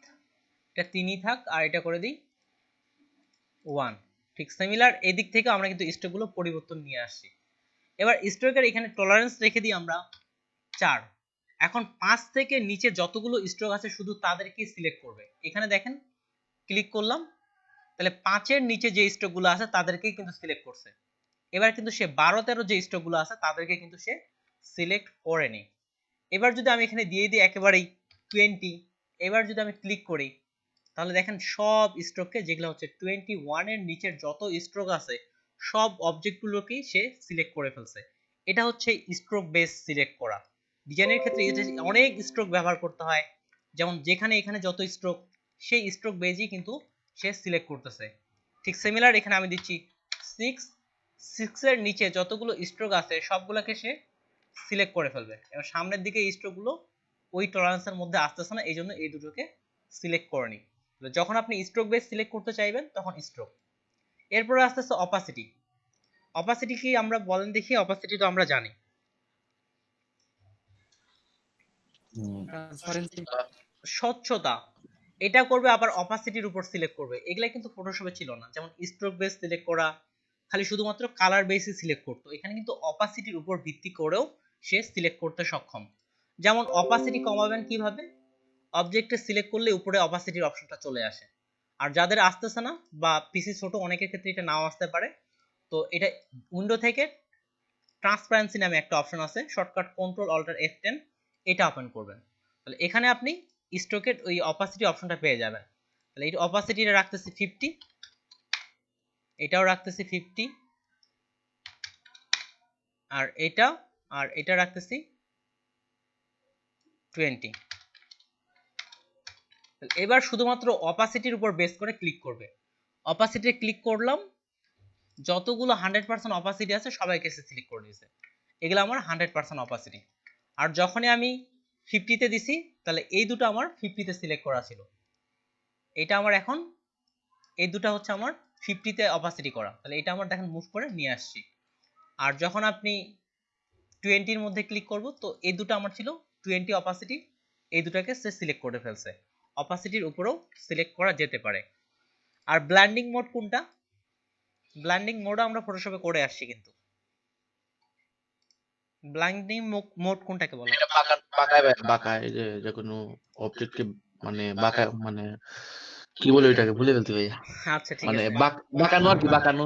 S1: এটা 3ই থাক, আর এটা করে দিই 1। ঠিক সিমিলার এদিক থেকে আমরা কিন্তু স্ট্রোকগুলো পরিবর্তন নিয়ে আসছি। এবার স্ট্রোকের এখানে টলারেন্স রেখে দিই আমরা 4। এখন 5 থেকে নিচে যতগুলো স্ট্রোক আছে শুধু তাদেরকেই সিলেক্ট করবে। এখানে দেখেন ক্লিক করলাম, তাহলে 5-এর নিচে যে স্ট্রোকগুলো আছে তাদেরকেই কিন্তু সিলেক্ট করছে। এবার কিন্তু সে 12-13 যে স্ট্রোকগুলো আছে তাদেরকে কিন্তু সে সিলেক্ট করেনি। এবার যদি আমি এখানে দিয়ে দিই একেবারেই 20, এবার যদি আমি ক্লিক করি তাহলে দেখেন সব স্ট্রোককে, যেগুলো হচ্ছে 21-এর নিচের যত স্ট্রোক আছে সব অবজেক্টগুলোকেই সে সিলেক্ট করে ফেলছে। এটা হচ্ছে স্ট্রোক বেস সিলেক্ট করা। ডিজাইনের ক্ষেত্রে অনেক স্ট্রোক ব্যবহার করতে হয়, যেমন যেখানে এখানে যত স্ট্রোক সেই স্ট্রোক বেজই কিন্তু সে সিলেক্ট করতেছে। ঠিক সিমিলার এখানে আমি দিচ্ছি 6 এর নিচে যতগুলো স্ট্রোক আছে সবগুলোকে সে সিলেক্ট করে ফেলবে। এবার সামনের দিকে স্ট্রোকগুলো ওই টলারেন্সের মধ্যে আসতেছে না, এই জন্য এই দুটোকে সিলেক্ট করেনি। যখন আপনি স্ট্রোক বেস সিলেক্ট করতে চাইবেন তখন স্ট্রোক। এরপরে আসতেছে অপাসিটি। অপাসিটি কি আমরা বলেন দেখি? অপাসিটি তো আমরা জানি
S4: ট্রান্সপারেন্সি।
S1: স্বচ্ছতা। এটা করবে আবার অপাসিটির উপর সিলেক্ট করবে। এগুলা কিন্তু ফটোশপে ছিল না। যেমন স্ট্রোক বেস সিলেক্ট করা খালি শুধুমাত্র কালার বেসে সিলেক্ট করতো, এখানে কিন্তু অপাসিটির উপর ভিত্তি করেও সে সিলেক্ট করতে সক্ষম। যেমন অপাসিটি কমাবেন কিভাবে? অবজেক্টে সিলেক্ট করলে উপরে অপাসিটির অপশনটা চলে আসে। আর যাদের আসতেছে না বা পিসি ছোট অনেকের ক্ষেত্রে এটা নাও আসতে পারে, তো এটা উইন্ডো থেকে ট্রান্সপারেন্সি নামে একটা অপশন আছে, শর্টকাট কন্ট্রোল অল্টার F10, এটা ওপেন করবেন। তাহলে এখানে আপনি স্ট্রোকের ওই অপাসিটি অপশনটা পেয়ে যাবেন। তাহলে এই অপাসিটিটা রাখতেছি 50, এটাও রাখতেছি 50, আর এটা রাখতেছি 20। এবার শুধুমাত্র অপাসিটির উপর বেস করে ক্লিক করবে। অপাসিটি ক্লিক করলাম, যতগুলো 100% অপাসিটি আছে সবাইকে সিলেক্ট করে দিয়েছে। এগুলো আমার 100% অপাসিটি। আর যখনই আমি 50-তে দিছি তাহলে এই দুটো আমার 50-তে সিলেক্ট করা ছিল, এটা আমার এখন এই দুটো হচ্ছে আমার 50-তে অপাসিটি করা। তাহলে এটা আমার দেখেন মুভ করে নিয়ে আসছি। আর যখন আপনি 20-এর মধ্যে ক্লিক করব তো এই দুটো আমার ছিল 20 অপাসিটি, এই দুটাকে সে সিলেক্ট করে ফেলছে। অপাসিটির উপরেও সিলেক্ট করা যেতে পারে। আর ব্লেন্ডিং মোড কোনটা? ব্লেন্ডিং মোড আমরা ফটোশপে করে আসছি, কিন্তু ব্লেন্ডিং মোড কোনটাকে বলা হয়?
S3: এটা বাঁকায় বাঁকায় এই যে যে কোনো অবজেক্টকে মানে বাঁকায় মানে কি বলে ওইটাকে ভুলে ফেলতে ভাইয়া।
S1: আচ্ছা ঠিক
S3: মানে
S1: আছে।
S3: বাঁকানো আর কি বাঁকানো।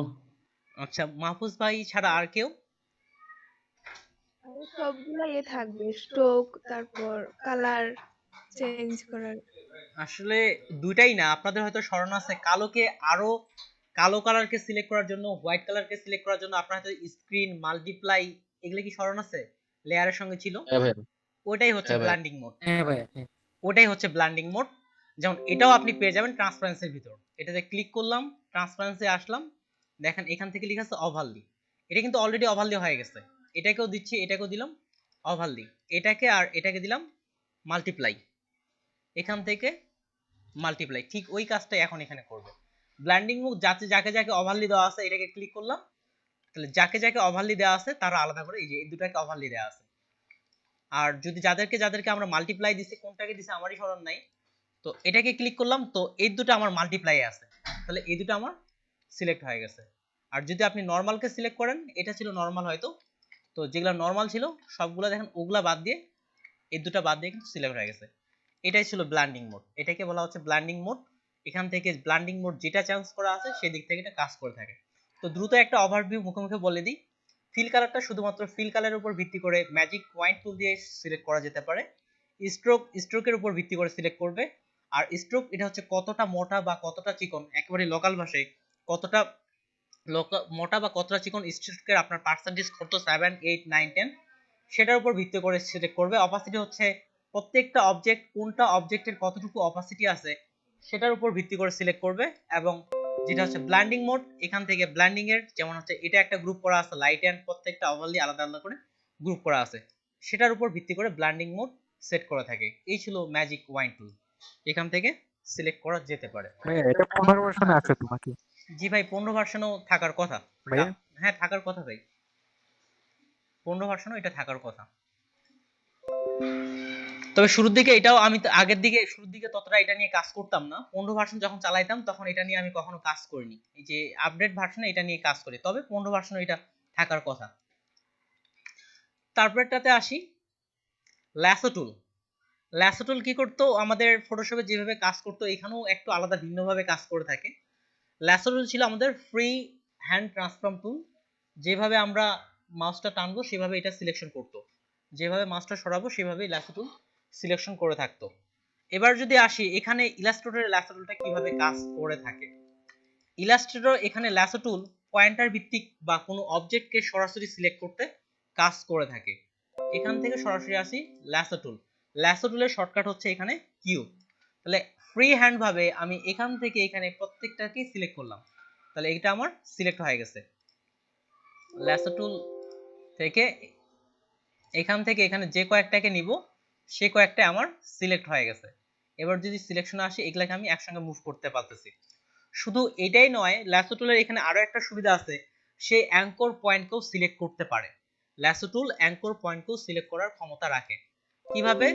S1: আচ্ছা মাহফুজ ভাই ছাড়া আর কেউ?
S6: সবগুলা থাকবে, স্ট্রোক, তারপর কালার চেঞ্জ করার।
S1: আসলে দুইটাই না, আপনাদের হয়তো স্মরণ আছে কালোকে আরো কালো কালারকে সিলেক্ট করার জন্য, হোয়াইট কালারকে সিলেক্ট করার জন্য আপনার হয়তো স্ক্রিন মাল্টিপ্লাই, এগুলো কি স্মরণ আছে? লেয়ারের সঙ্গে ছিল,
S3: হ্যাঁ ভাই,
S1: ওইটাই হচ্ছে
S3: হ্যাঁ ভাই।
S1: Blending mode.
S4: হ্যাঁ ভাই,
S1: ওটাই হচ্ছে ব্লেন্ডিং মোড। যেমন এটাও আপনি পেয়ে যাবেন ট্রান্সপারেন্সির ভিতর। এটাতে ক্লিক করলাম, ট্রান্সপারেন্সি আসলাম, দেখেন এখান থেকে লেখা আছে ওভারলি। এটা কিন্তু অলরেডি ওভারলি হয়ে গেছে। এটাকেও দিচ্ছি, এটাকেও দিলাম ওভারলি, এটাকে আর এটাকে দিলাম মাল্টিপ্লাই, এখান থেকে মাল্টিপ্লাই। ঠিক ওই কাজটাই এখন এখানে করবে। ব্লেন্ডিং মোড যাতে যাকে যাকে ওভারলি দেওয়া আছে এটাকে ক্লিক করলাম, তাহলে যাকে যাকে ওভারলি দেওয়া আছে তারা আলাদা করে এই যে এই দুটাকে ওভারলি দেওয়া আছে। আর যদি যাদেরকে যাদেরকে আমরা মাল্টিপ্লাই দিছি, কোনটাকে দিছি আমারই স্মরণ নাই, তো এটাকে ক্লিক করলাম, তো এই দুটো আমার মাল্টিপ্লাই আছে, তাহলে এই দুটো আমার সিলেক্ট হয়ে গেছে। আর যদি আপনি নরমালকে সিলেক্ট করেন, এটা ছিল নরমাল হয়তো, তো যেগুলো নরমাল ছিল সবগুলো দেখেন ওগুলা বাদ দিয়ে এই দুটো বাদ দিয়ে কিন্তু সিলেক্ট হয়ে গেছে। এটাই ছিল ব্লেন্ডিং মোড, এটাকে বলা হচ্ছে ব্লেন্ডিং মোড। এখান থেকে ব্লেন্ডিং মোড যেটা চেঞ্জ করা আছে সেদিক থেকে এটা কাজ করে থাকে। তো দ্রুত একটা ওভারভিউ মুখে মুখে বলে দিই। ফিল কালারটা শুধুমাত্র ফিল কালারের উপর ভিত্তি করে ম্যাজিক পয়েন্ট টুল দিয়ে সিলেক্ট করা যেতে পারে। স্ট্রোকের উপর ভিত্তি করে সিলেক্ট করবে। আর স্ট্রোক এটা হচ্ছে কতটা মোটা বা কতটা চিকন, একেবারে লোকাল ভাষায় কতটা মোটা বা কতটা চিকন স্ট্রোকের আপনার পার্সেন্টেজ কত 7, 8, 9, 10 সেটার উপর ভিত্তি করে সিলেক্ট করবে। অপাসিটি হচ্ছে প্রত্যেকটা অবজেক্ট কোনটা অবজেক্টের কতটুকু অপাসিটি আছে সেটার উপর ভিত্তি করে সিলেক্ট করবে। এবং যেটা হচ্ছে ব্লেন্ডিং মোড, এখান থেকে ব্লেন্ডিং এর যেমন হচ্ছে এটা একটা গ্রুপ করা আছে লাইট এন্ড প্রত্যেকটা ওভারলি আলাদা আলাদা করে গ্রুপ করা আছে, সেটার উপর ভিত্তি করে ব্লেন্ডিং মোড সেট করা থাকে। এই ছিল ম্যাজিক ওয়াইন টুল, এখান থেকে সিলেক্ট করা যেতে পারে।
S4: ভাইয়া এটা 15 ভার্সনে আছে তো নাকি?
S1: জি ভাই 15 ভার্সনও থাকার কথা।
S4: ভাইয়া
S1: হ্যাঁ থাকার কথা ভাই, 15 ভার্সনও এটা থাকার কথা। তবে শুরুর দিকে এটাও আমি আগের দিকে শুরুর দিকে ততটা এটা নিয়ে কাজ করতাম না। 15 ভার্সন যখন চালাইতাম তখন এটা নিয়ে আমি কখনো কাজ করিনি। এই যে আপডেট ভার্সনে এটা নিয়ে কাজ করি, তবে 15 ভার্সনে এটা থাকার কথা। তারপরটাতে আসি, ল্যাসো টুল। ল্যাসো টুল কি করতো, আমাদের ফটোশপে যেভাবে কাজ করতো এখানেও একটু আলাদা ভিন্নভাবে কাজ করে থাকে। ল্যাসো টুল ছিল আমাদের ফ্রি হ্যান্ড ট্রান্সফর্ম টুল। যেভাবে আমরা মাউসটা টানবো সেভাবে এটা সিলেকশন করতো, যেভাবে মাউসটা সরাবো সেভাবেই ল্যাসো টুল সিলেকশন করে থাকতো। এবার যদি আসি এখানে ইলাস্ট্রেটরের ল্যাসো টুলটা কিভাবে কাজ করে থাকে। ইলাস্ট্রেটর এখানে ল্যাসো টুল পয়েন্টার ভিত্তিক বা কোনো অবজেক্টকে সরাসরি সিলেক্ট করতে কাজ করে থাকে। এখান থেকে সরাসরি আসি ল্যাসো টুল। ল্যাসো টুলের শর্টকাট হচ্ছে এখানে কিউ। তাহলে ফ্রি হ্যান্ড ভাবে আমি এখান থেকে এখানে প্রত্যেকটাকেই সিলেক্ট করলাম, তাহলে এটা আমার সিলেক্ট হয়ে গেছে। ল্যাসো টুল থেকে এখান থেকে এখানে যে কয়েকটাকে নিব সে কয়েকটা আমার সিলেক্ট হয়ে গেছে। এবার যদি সিলেকশনে আসি এগুলাকে আমি একসঙ্গে মুভ করতে পারতেছি। শুধু এটাই নয়, ল্যাসো টুলের এখানে আরো একটা সুবিধা আছে, সে অ্যাঙ্কর পয়েন্টকেও সিলেক্ট করতে পারে। ল্যাসো টুল অ্যাঙ্কর পয়েন্টকেও সিলেক্ট করার ক্ষমতা রাখে। কিভাবে,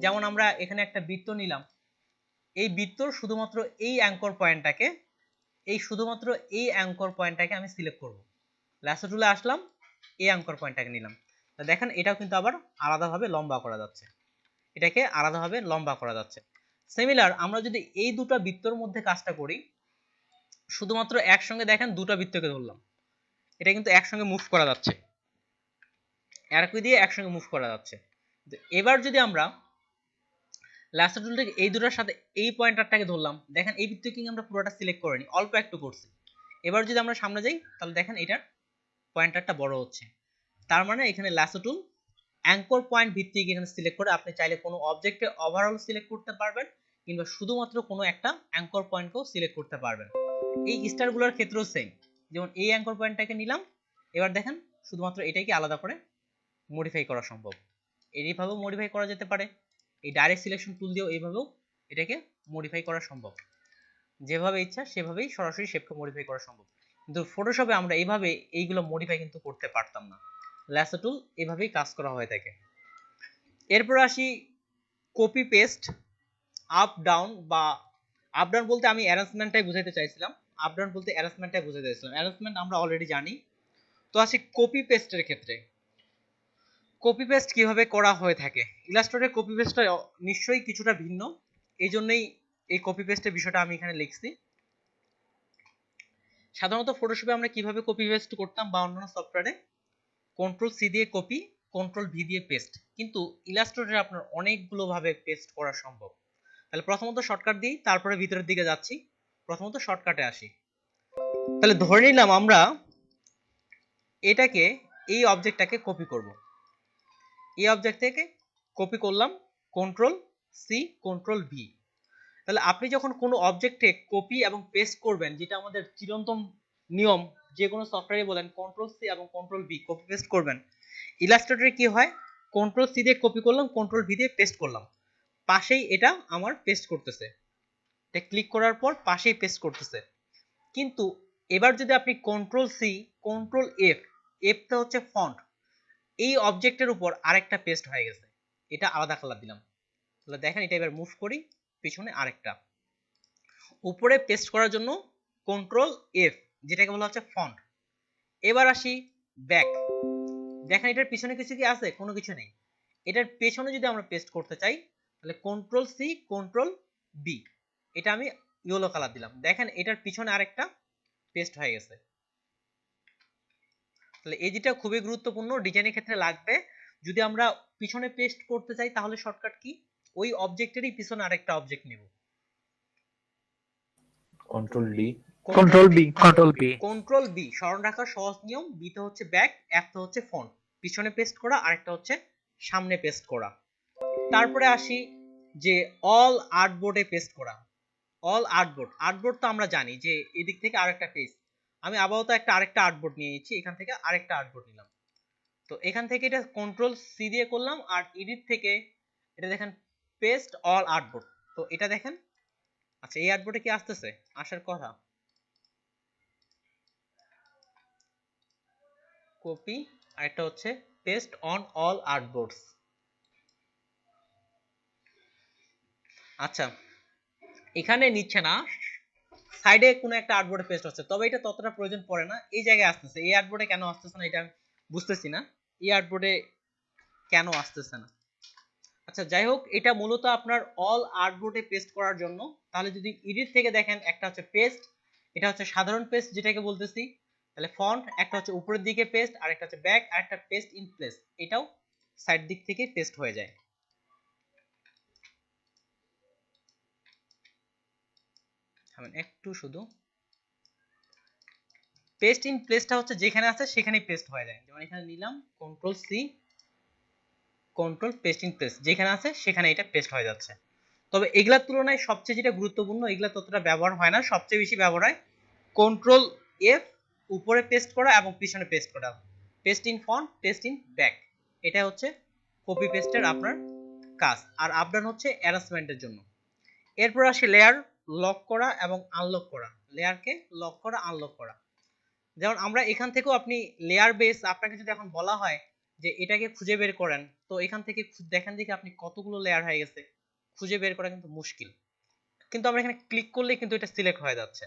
S1: যেমন আমরা এখানে একটা বৃত্ত নিলাম, এই বৃত্তর শুধুমাত্র এই অ্যাঙ্কর পয়েন্টটাকে আমি সিলেক্ট করব। ল্যাসো টুলে আসলাম, এই অ্যাঙ্কর পয়েন্টটাকে নিলাম, তা দেখেন এটাও কিন্তু আবার আলাদাভাবে লম্বা করা যাচ্ছে, এটাকে আলাদাভাবে লম্বা করা যাচ্ছে। সিমিলার আমরা যদি এই দুটো বৃত্তর মধ্যে কাজটা করি, শুধুমাত্র একসঙ্গে দেখেন দুটো বৃত্তকে ধরলাম, এটা কিন্তু একসঙ্গে মুভ করা যাচ্ছে, একই দিয়ে একসঙ্গে মুভ করা যাচ্ছে। এবার যদি আমরা ল্যাসো টুল থেকে এই দুটোর সাথে এই পয়েন্টারটাকে ধরলাম, দেখেন এই বৃত্ত কিন্তু আমরা পুরোটা সিলেক্ট করিনি, অল্প একটু করছি। এবার যদি আমরা সামনে যাই তাহলে দেখেন এটার পয়েন্টারটা বড় হচ্ছে। তার মানে এখানে ল্যাসো টুল অ্যাঙ্কর পয়েন্ট ভিত্তিক এখানে সিলেক্ট করে আপনি চাইলে কোনো অবজেক্টে ওভারঅল সিলেক্ট করতে পারবেন, কিংবা শুধুমাত্র কোনো একটা অ্যাঙ্কর পয়েন্টকেও সিলেক্ট করতে পারবেন। এই স্টারগুলোর ক্ষেত্রেও সেম, যেমন এই অ্যাঙ্কর পয়েন্টটাকে নিলাম, এবার দেখেন শুধুমাত্র এটাকে আলাদা করে মডিফাই করা সম্ভব। এইভাবেও মডিফাই করা যেতে পারে, এই ডাইরেক্ট সিলেকশন টুল দিয়েও এইভাবেও এটাকে মডিফাই করা সম্ভব। যেভাবে ইচ্ছা সেভাবেই সরাসরি শেপকে মডিফাই করা সম্ভব, কিন্তু ফটোশপে আমরা এইভাবে এইগুলো মডিফাই কিন্তু করতে পারতাম না। ল্যাসো টুল এভাবেই কাজ করা হয়ে থাকে। এরপর আসি কপি পেস্ট, আপ ডাউন বা আপ ডাউন বলতে আমি অ্যারেঞ্জমেন্টটাই বুঝাইতে চাইছিলাম, আপ ডাউন বলতে অ্যারেঞ্জমেন্টটাই বুঝাইতে চাইছিলাম, অ্যারেঞ্জমেন্ট আমরা অলরেডি জানি। তো আসি কপি পেস্টের ক্ষেত্রে, কপি পেস্ট কিভাবে করা হয়ে থাকে। ইলাস্ট্রেটরের কপি পেস্টটা নিশ্চয়ই কিছুটা ভিন্ন, এই জন্যই এই কপি পেস্টের বিষয়টা আমি এখানে লিখছি। সাধারণত ফটোশপে আমরা কিভাবে কপি পেস্ট করতাম বা অন্যান্য সফটওয়্যারে কন্ট্রোল সি দিয়ে কপি, কন্ট্রোল ভি দিয়ে পেস্ট, কিন্তু ইলাস্ট্রেটরে আপনার অনেকগুলো ভাবে পেস্ট করা সম্ভব। তাহলে প্রথমত শর্টকাট দিই, তারপরে ভিতরের দিকে যাচ্ছি। প্রথমত শর্টকাটে আসি। তাহলে ধরে নিলাম আমরা এটাকে এই অবজেক্টটাকে কপি করব, এই অবজেক্ট থেকে কপি করলাম, কন্ট্রোল সি কন্ট্রোল ভি। তাহলে আপনি যখন কোনো অবজেক্টে কপি এবং পেস্ট করবেন, যেটা আমাদের চিরন্তন নিয়ম, যে কোনো সফটওয়্যারে বলেন কন্ট্রোল সি এবং কন্ট্রোল ভি কপি পেস্ট করবেন। ইলাস্ট্রেটরে কি হয়, কন্ট্রোল সি দিয়ে কপি করলাম, কন্ট্রোল ভি দিয়ে পেস্ট করলাম, পাশেই এটা আমার পেস্ট করতেছে, এটা ক্লিক করার পর পাশেই পেস্ট করতেছে। কিন্তু এবার যদি আপনি কন্ট্রোল সি কন্ট্রোল এফ, এফটা হচ্ছে ফন্ট, এই অবজেক্টের উপর আরেকটা পেস্ট হয়ে গেছে, এটা আলাদা কালার দিলাম, তাহলে দেখেন এটা এবার মুভ করি, পিছনে আরেকটা, উপরে পেস্ট করার জন্য কন্ট্রোল এফ, যেটাকে বলা হচ্ছে ফন্ট। এবার আসি ব্যাক, দেখেন এটার পিছনে কিছু কি আছে, কোনো কিছু নেই। এটার পেছনে যদি আমরা পেস্ট করতে চাই তাহলে কন্ট্রোল সি কন্ট্রোল বি, এটা আমি ইয়েলো কালার দিলাম। দেখেন এটার পিছনে আরেকটা পেস্ট হয়ে গেছে। তাহলে এই যেটা খুবই গুরুত্বপূর্ণ, ডিজাইনের ক্ষেত্রে লাগবে। যদি আমরা পিছনে পেস্ট করতে চাই তাহলে শর্টকাট কি, ওই অবজেক্টেরই পিছনে আরেকটা অবজেক্ট নিব।
S2: Control D.
S1: কন্ট্রোল বি স্মরণ রাখার সহজ নিয়ম। বি তে হচ্ছে ব্যাক, এফ তে হচ্ছে ফ্রন্ট, পিছনে পেস্ট করা, আরেকটা হচ্ছে সামনে পেস্ট করা। তারপরে আসি যে অল আর্টবোর্ডে পেস্ট করা। অল আর্টবোর্ড, আর্টবোর্ড তো আমরা জানি যে এদিক থেকে আরেকটা পেজ, আমি আপাতত আরেকটা আর্টবোর্ড নিয়ে নিচ্ছি, এখান থেকে আরেকটা আর্টবোর্ড নিলাম। তো এখান থেকে এটা কন্ট্রোল সি দিয়ে করলাম, আর এডিট থেকে এটা দেখেন পেস্ট অল আর্টবোর্ড। তো এটা দেখেন, আচ্ছা এই আর্টবোর্ডে কি আসতেছে, আসার কথা, কপি, আর একটা হচ্ছে পেস্ট অন অল আর্টবোর্ডস। আচ্ছা এখানে নিচ্ছে না, সাইডে কোনো একটা আর্টবোর্ডে পেস্ট হচ্ছে, তবে এটা ততটা প্রয়োজন পড়ে না। এই জায়গায় আসতেছে, এই আর্টবোর্ডে কেন আসতেছে না এটা আমি বুঝতেছি না, এই আর্টবোর্ডে কেন আসতেছে না। আচ্ছা যাই হোক, এটা মূলত আপনার অল আর্টবোর্ডে পেস্ট করার জন্য। তাহলে যদি এডিট থেকে দেখেন, একটা হচ্ছে পেস্ট, এটা হচ্ছে সাধারণ পেস্ট যেটাকে বলতেছি। তাহলে ফন্ট একটা হচ্ছে উপরের দিকে পেস্ট, আর একটা হচ্ছে ব্যাক, আর একটা পেস্ট ইন প্লেস, এটাও সাইড দিক থেকে পেস্ট হয়ে যায়। একটু শুধু পেস্ট ইন প্লেসটা হচ্ছে যেখানে আছে সেখানেই পেস্ট হয়ে যায়। যেমন এখানে নিলাম control C control paste in place, যেখানে আছে সেখানে এটা পেস্ট হয়ে যাচ্ছে। তবে এগুলার তুলনায় সবচেয়ে যেটা গুরুত্বপূর্ণ, এগুলা ততটা ব্যবহার হয় না, সবচেয়ে বেশি ব্যবহার হয় কন্ট্রোল এফ, উপরে পেস্ট করা এবং পিছনে পেস্ট করা, paste in front, paste in back, এটা হচ্ছে কপি পেস্টের আপনার কাজ। আর আপ ডাউন হচ্ছে অ্যারেঞ্জমেন্টের জন্য। এরপর আসে লেয়ার লক করা এবং আনলক করা, লেয়ারকে লক করা আনলক করা। যেমন আমরা এখান থেকেও আপনি লেয়ার বেস, আপনাকে যদি এখন বলা হয় যে এটাকে খুঁজে বের করেন, তো এখান থেকে দেখেন দেখি আপনি কতগুলো লেয়ার হয়ে গেছে, খুঁজে বের করা কিন্তু মুশকিল। কিন্তু আমরা এখানে ক্লিক করলে কিন্তু এটা সিলেক্ট হয়ে যাচ্ছে।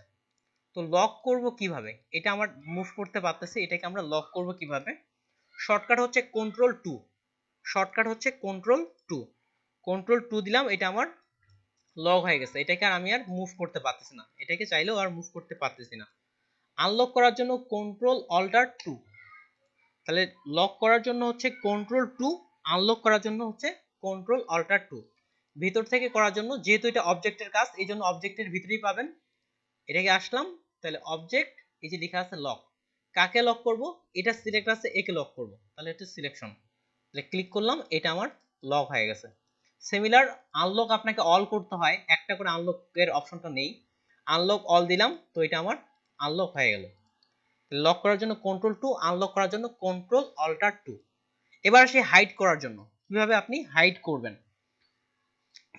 S1: তো লক করব কিভাবে, এটা আমার মুভ করতে পারতেছি, এটাকে আমরা লক করব কিভাবে, শর্টকাট হচ্ছে কন্ট্রোল টু, শর্টকাট হচ্ছে কন্ট্রোল টু, কন্ট্রোল টু দিলাম, এটা আমার লক হয়ে গেছে। এটাকে আর আমি আর মুভ করতে পারতেছি না, এটাকে চাইলেও আর মুভ করতে পারতেছি না। আনলক করার জন্য কন্ট্রোল অল্টার টু, তাহলে লক করার জন্য হচ্ছে কন্ট্রোল টু, আনলক করার জন্য হচ্ছে কন্ট্রোল অল্টার টু। ভিতর থেকে করার জন্য, যেহেতু এটা অবজেক্টের কাজ, এই জন্য অবজেক্টের ভিতরেই পাবেন। এটাকে আসলাম, তাহলে অবজেক্ট, এই যে লেখা আছে লক, কাকে লক করব, এটা সিলেক্ট আছে, একে লক করব, তাহলে এটা সিলেকশন, তাহলে ক্লিক করলাম, এটা আমার লক হয়ে গেছে। সিমিলার আনলক আপনাকে অল করতে হয়, একটা করে আনলকের অপশনটা নেই, আনলক অল দিলাম, তো এটা আমার আনলক হয়ে গেল। লক করার জন্য কন্ট্রোল টু, আনলক করার জন্য কন্ট্রোল অল্টার টু। এবার আসি হাইড করার জন্য, কিভাবে আপনি হাইড করবেন।